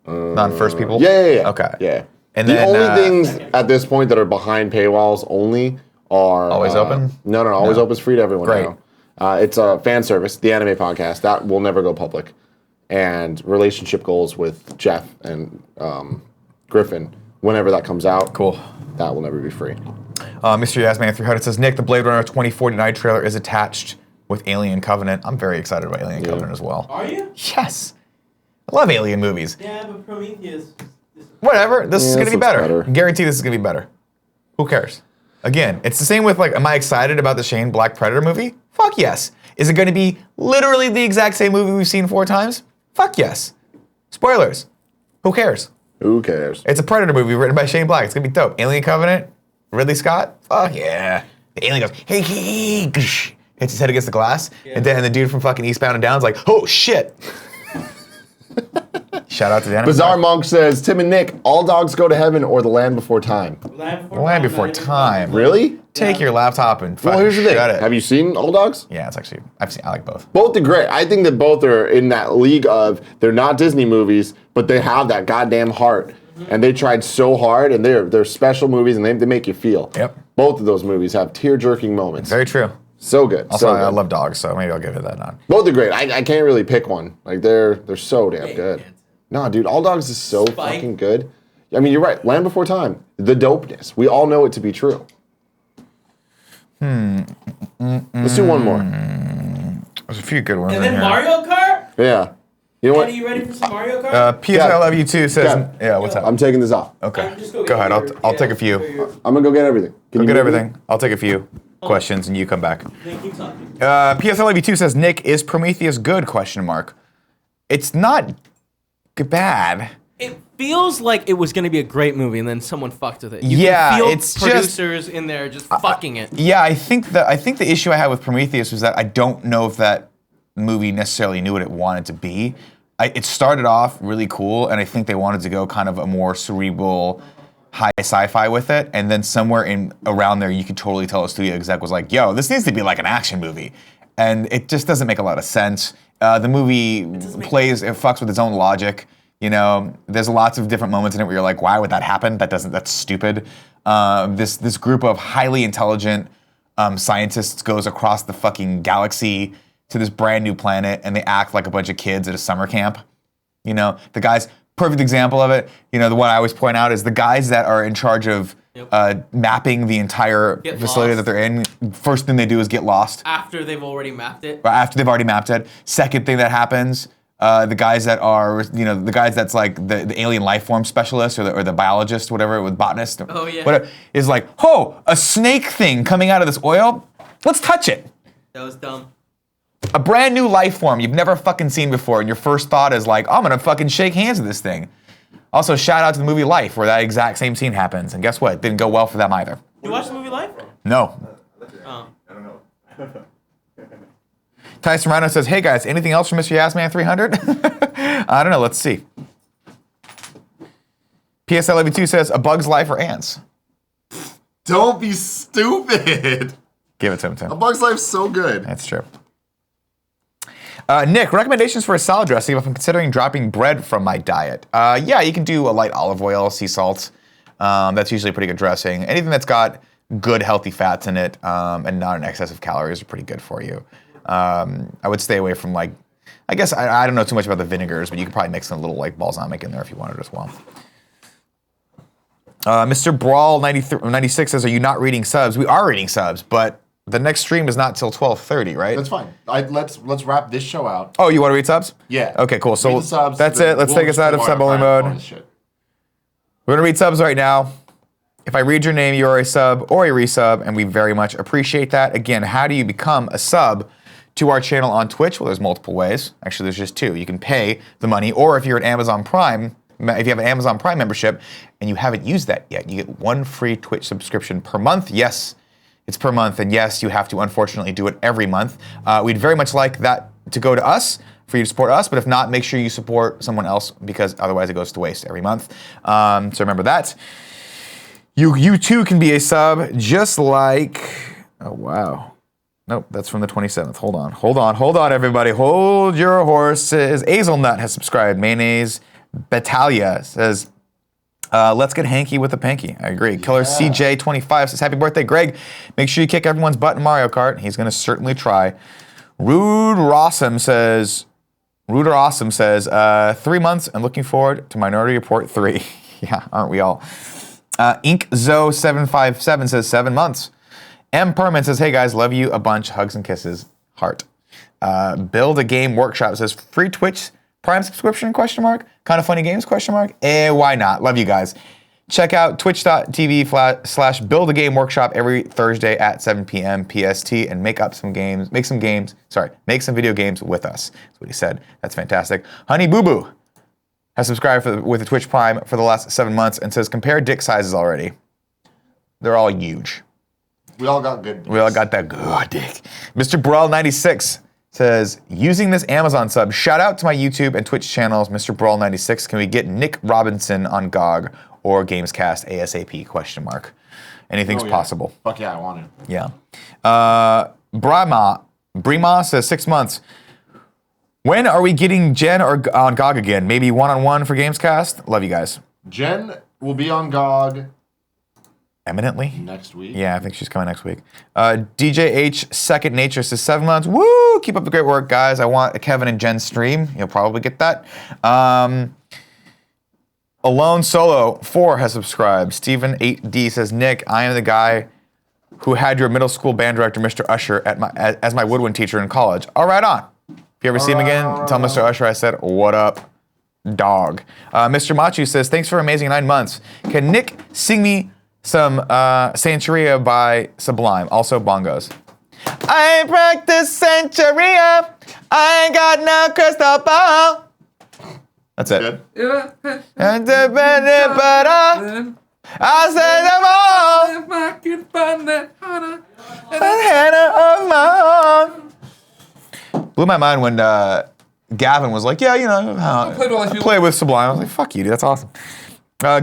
Non-first people? Yeah. Okay. Yeah. And the then, only things at this point that are behind paywalls only are... Always open? No. Always Open is free to everyone Great. now. It's a fan service, the anime podcast. That will never go public. And relationship goals with Jeff and Griffin, whenever that comes out. Cool. That will never be free. Mr. Yasman 300 says, Nick, the Blade Runner 2049 trailer is attached with Alien Covenant. I'm very excited about Alien Covenant as well. Are you? Yes. I love Alien movies. Yeah, but Prometheus. Whatever. This is Yeah, going to this be looks better. better. Guarantee this is going to be better. Who cares? Again, it's the same with like, am I excited about the Shane Black Predator movie? Fuck yes. Is it going to be literally the exact same movie we've seen 4 times? Fuck yes. Spoilers. Who cares? Who cares? It's a Predator movie written by Shane Black. It's going to be dope. Alien Covenant, Ridley Scott. Fuck yeah. The alien goes, hey, hits his head against the glass. Yeah. And then the dude from fucking Eastbound and Down's like, oh shit. Shout out to the anime. Bizarre Monk says, Tim and Nick, all dogs go to heaven or the land before time. Land Before Time. Really? Take your laptop and fucking Well, here's the thing. shut it. Have you seen All Dogs? Yeah, it's actually, I like both. Both are great. I think that both are in that league of, they're not Disney movies, but they have that goddamn heart. And they tried so hard, and they're special movies, and they make you feel. Yep. Both of those movies have tear-jerking moments. Very true. So good. Also, so I good. love dogs, so maybe I'll give it that nod. Both are great. I can't really pick one. Like, they're so damn good. No, dude, All Dogs is so Spike. fucking good. I mean, you're right. Land Before Time. The dopeness. We all know it to be true. Let's do one more. There's a few good ones And in then here. Mario Kart? Yeah. You know what? Are you ready for some Mario Kart? PS I Love You Too says, Yeah. what's up? I'm taking this off. Okay, Just go get ahead. your- I'll take a few. I'm going to go get everything. Can Go you get move me? everything. I'll take a few questions and you come back. Then keep talking. PS I Love You Too says, Nick, is Prometheus good? Question mark. It's not bad. It feels like it was going to be a great movie, and then someone fucked with it. You Yeah, can feel it's just- producers in there just fucking it. Yeah, I think the issue I had with Prometheus was that I don't know if that movie necessarily knew what it wanted to be. It started off really cool, and I think they wanted to go kind of a more cerebral, high sci-fi with it, and then somewhere in around there, you could totally tell a studio exec was like, "Yo, this needs to be like an action movie," and it just doesn't make a lot of sense. The movie it fucks with its own logic. You know, there's lots of different moments in it where you're like, why would that happen? That's stupid. This group of highly intelligent scientists goes across the fucking galaxy to this brand new planet, and they act like a bunch of kids at a summer camp. You know, the guys, perfect example of it, you know, the one I always point out is the guys that are in charge of mapping the entire Get facility lost. that they're in, first thing they do is get lost. After they've already mapped it. After they've already mapped it. Second thing that happens, the guys that are, you know, the guys that's like the alien life form specialist or the biologist, whatever, with botanist, Oh, yeah. whatever, is like, oh, a snake thing coming out of this oil, let's touch it. That was dumb. A brand new life form you've never fucking seen before, and your first thought is like, I'm gonna fucking shake hands with this thing. Also, shout out to the movie Life, where that exact same scene happens, and guess what? It didn't go well for them either. You watched the movie Life? No. Oh. Tyson Rhino says, hey guys, anything else from Mr. Yasman 300? I don't know, let's see. PSLV2 says, A Bug's Life or Ants? Don't be stupid. Give it to him, Tim. A Bug's Life's so good. That's true. Nick, recommendations for a salad dressing if I'm considering dropping bread from my diet. Yeah, you can do a light olive oil, sea salt. That's usually a pretty good dressing. Anything that's got good, healthy fats in it and not an excess of calories are pretty good for you. I would stay away from like, I guess I don't know too much about the vinegars, but you could probably mix in a little like balsamic in there if you wanted as well. Mr. Brawl 96 says, "Are you not reading subs?" We are reading subs, but the next stream is not till 12:30, right? That's fine. Let's wrap this show out. Oh, you want to read subs? Yeah. Okay, cool. So Read the subs, that's then it. Let's we'll take us out of just sub only Mario Kart mode. bonus shit. We're gonna read subs right now. If I read your name, you are a sub or a resub, and we very much appreciate that. Again, how do you become a sub to our channel on Twitch? Well, there's multiple ways. Actually, there's just two. You can pay the money, or if you're at Amazon Prime, if you have an Amazon Prime membership and you haven't used that yet, you get one free Twitch subscription per month. Yes, it's per month, and yes, you have to unfortunately do it every month. We'd very much like that to go to us, for you to support us, but if not, make sure you support someone else because otherwise it goes to waste every month. So remember that. You too can be a sub, just like, oh wow. Nope, that's from the 27th. Hold on, everybody. Hold your horses. Hazelnut has subscribed. Mayonnaise Battalia says, let's get hanky with the pinky. I agree. Killer CJ25 says, happy birthday, Greg. Make sure you kick everyone's butt in Mario Kart. He's going to certainly try. Rude Awesome says, 3 months and looking forward to Minority Report 3. Yeah, aren't we all? InkZo757 says 7 months. M. Perman says, hey guys, love you a bunch. Hugs and kisses. Heart. Build a Game Workshop says, free Twitch Prime subscription, question mark? Kind of funny games, question mark? Why not? Love you guys. Check out twitch.tv/ Build a Game Workshop every Thursday at 7 p.m. PST and make some video games with us. That's what he said. That's fantastic. Honey Boo Boo has subscribed with the Twitch Prime for the last 7 months and says, compare dick sizes already. They're all huge. We all got good dicks. We all got that good dick. Mr. Brawl96 says, using this Amazon sub, shout out to my YouTube and Twitch channels, Mr. Brawl96. Can we get Nick Robinson on GOG or Gamescast ASAP, question mark? Anything's possible. Fuck yeah, I want it. Yeah. Brima says 6 months. When are we getting Jen on GOG again? Maybe one-on-one for Gamescast? Love you guys. Jen will be on GOG eminently next week. Yeah, I think she's coming next week. DJ H Second Nature says 7 months. Woo! Keep up the great work, guys. I want a Kevin and Jen stream. You'll probably get that. Alone Solo 4 has subscribed. Steven 8D says, Nick, I am the guy who had your middle school band director, Mr. Usher, as my woodwind teacher in college. All right, on. If you ever see him again, tell Mr. Usher I said, what up, dog? Mr. Machu says, thanks for amazing 9 months. Can Nick sing me some Santeria by Sublime? Also bongos. I practice Santeria. I ain't got no crystal ball. That's it. Yeah. I say them all. If I could find that Hannah. Hannah of my own. Blew my mind when Gavin was like, yeah, you know, play with Sublime. I was like, fuck you, dude, that's awesome.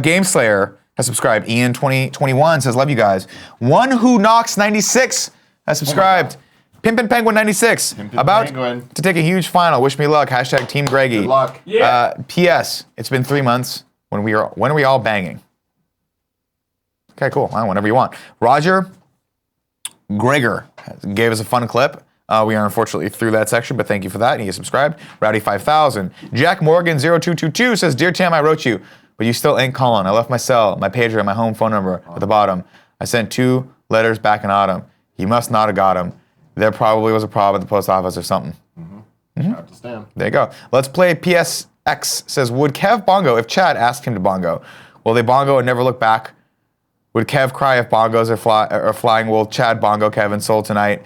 Game Slayer has subscribed. Ian 2021 says, love you guys. One Who Knocks 96 has subscribed. Pimpin' Penguin 96 about to take a huge final. Wish me luck. Hashtag Team Greggy. Good luck. Yeah. P.S. It's been 3 months. When are we all banging? Okay, cool. Well, whenever you want. Roger Gregor gave us a fun clip. We are unfortunately through that section, but thank you for that. He is subscribed. Rowdy 5000. Jack Morgan 0222 says, Dear Tim, I wrote you, but you still ain't calling. I left my cell, my pager, and my home phone number at the bottom. I sent 2 letters back in autumn. You must not have got them. There probably was a problem at the post office or something. Have to stand. There you go. Let's play PSX says, would Kev bongo if Chad asked him to bongo? Will they bongo and never look back? Would Kev cry if bongos are flying? Will Chad bongo Kevin soul tonight?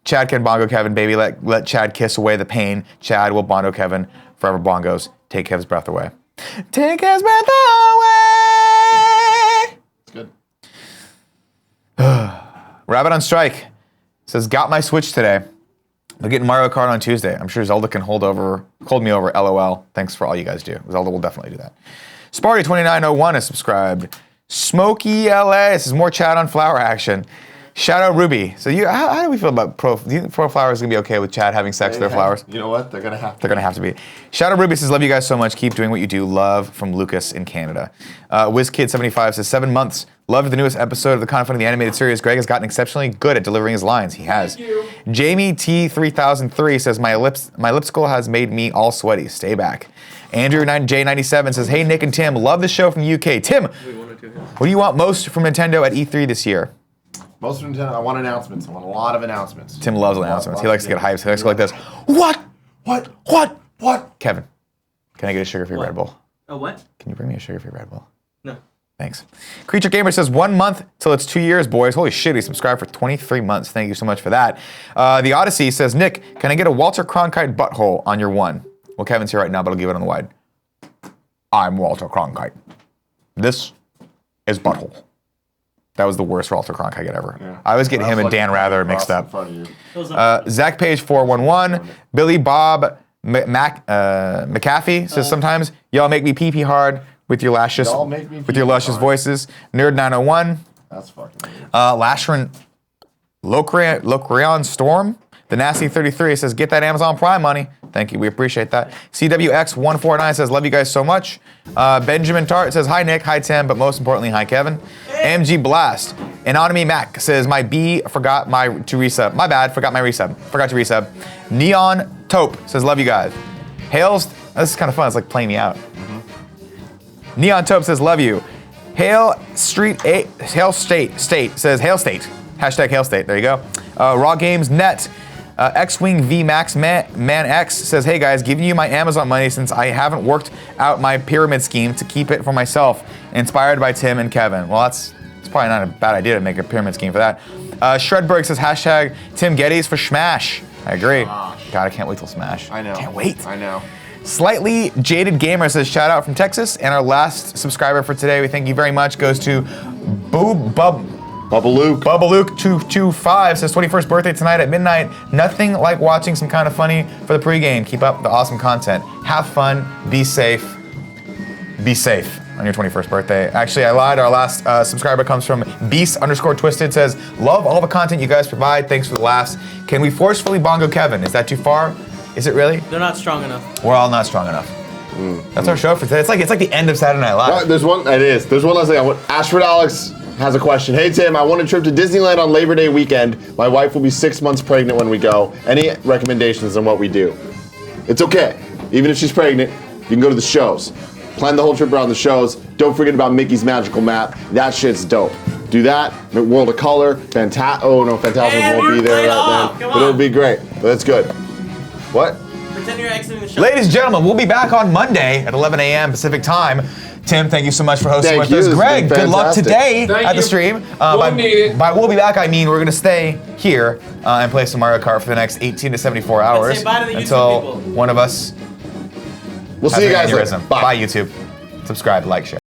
Chad can bongo Kevin, baby. Let Chad kiss away the pain. Chad will bongo Kevin. Forever bongos. Take Kev's breath away. Take Kev's breath away. It's good. Rabbit on Strike says, got my Switch today. We're getting Mario Kart on Tuesday. I'm sure Zelda can hold me over. LOL. Thanks for all you guys do. Zelda will definitely do that. Sparty2901 is subscribed. Smokey LA says, more chat on flower action. Shout out Ruby. So how do we feel about do you think ProFlowers is gonna be okay with Chad having sex with their flowers? You know what? They're gonna have to. They're gonna have to be. Shout out Ruby says, love you guys so much. Keep doing what you do. Love from Lucas in Canada. WizKid75 says, 7 months. Loved the newest episode of the Kind of Funny the animated series. Greg has gotten exceptionally good at delivering his lines. He has. Thank you. Jamie T3003 says, my lipsicle has made me all sweaty. Stay back. Andrew J97 says, hey Nick and Tim, love the show from the UK. Tim, What do you want most from Nintendo at E3 this year? Most of Nintendo, I want announcements. I want a lot of announcements. Tim loves announcements. He likes to get hyped. He likes to go like this. What? Kevin, can I get a sugar-free Red Bull? A what? Can you bring me a sugar-free Red Bull? No. Thanks. Creature Gamer says 1 month till it's 2 years, boys. Holy shit, he subscribed for 23 months. Thank you so much for that. The Odyssey says, Nick, can I get a Walter Cronkite butthole on your one? Well, Kevin's here right now, but I'll give it on the wide. I'm Walter Cronkite. This is butthole. That was the worst Walter Cronkite ever. Yeah. I always get him and Dan Rather mixed up. Zach Page 411, Billy Bob McAfee says sometimes y'all make me pee hard with your luscious voices. Nerd 901. That's fucking weird. Lashran Locreon Storm. The Nasty 33 says get that Amazon Prime money. Thank you, we appreciate that. CWX149 says love you guys so much. Benjamin Tart says hi Nick, hi Tim, but most importantly hi Kevin. MG Blast. Anonymous Mac says my B forgot to resub. My bad, forgot to resub. Neon Taupe says love you guys. Hales, this is kind of fun, it's like playing me out. Neon Taupe says love you. Hail State says Hail State. Hashtag Hail State, there you go. Raw Games Net. X-Wing V Max Man X says, hey guys, giving you my Amazon money since I haven't worked out my pyramid scheme to keep it for myself. Inspired by Tim and Kevin. Well, it's probably not a bad idea to make a pyramid scheme for that. Shredberg says, hashtag Tim Gettys for Smash. I agree. God, I can't wait till Smash. I know. Can't wait. I know. Slightly Jaded Gamer says, shout out from Texas. And our last subscriber for today, we thank you very much, goes to Bubba Luke 225 says 21st birthday tonight at midnight. Nothing like watching some kind of funny for the pregame. Keep up the awesome content. Have fun. Be safe. Be safe on your 21st birthday. Actually, I lied. Our last subscriber comes from Beast_Twisted. Says love all the content you guys provide. Thanks for the laughs. Can we forcefully bongo Kevin? Is that too far? Is it really? They're not strong enough. We're all not strong enough. That's our show for today. It's like the end of Saturday Night Live. There's one. It is. There's one last thing. Ashford Alex has a question. Hey Tim, I want a trip to Disneyland on Labor Day weekend. My wife will be 6 months pregnant when we go. Any recommendations on what we do? It's okay. Even if she's pregnant, you can go to the shows. Plan the whole trip around the shows. Don't forget about Mickey's Magical Map. That shit's dope. Do that. World of Color. Phantasm won't be there right then. But it'll be great. But that's good. What? Pretend you're exiting the show. Ladies and gentlemen, we'll be back on Monday at 11 a.m. Pacific time. Tim, thank you so much for hosting with us. Greg, good luck today at the stream. We'll need it. By we'll be back, I mean we're going to stay here and play some Mario Kart for the next 18 to 74 hours say bye to the YouTube until people. one of us We'll see you guys later. Bye, YouTube. Subscribe, like, share.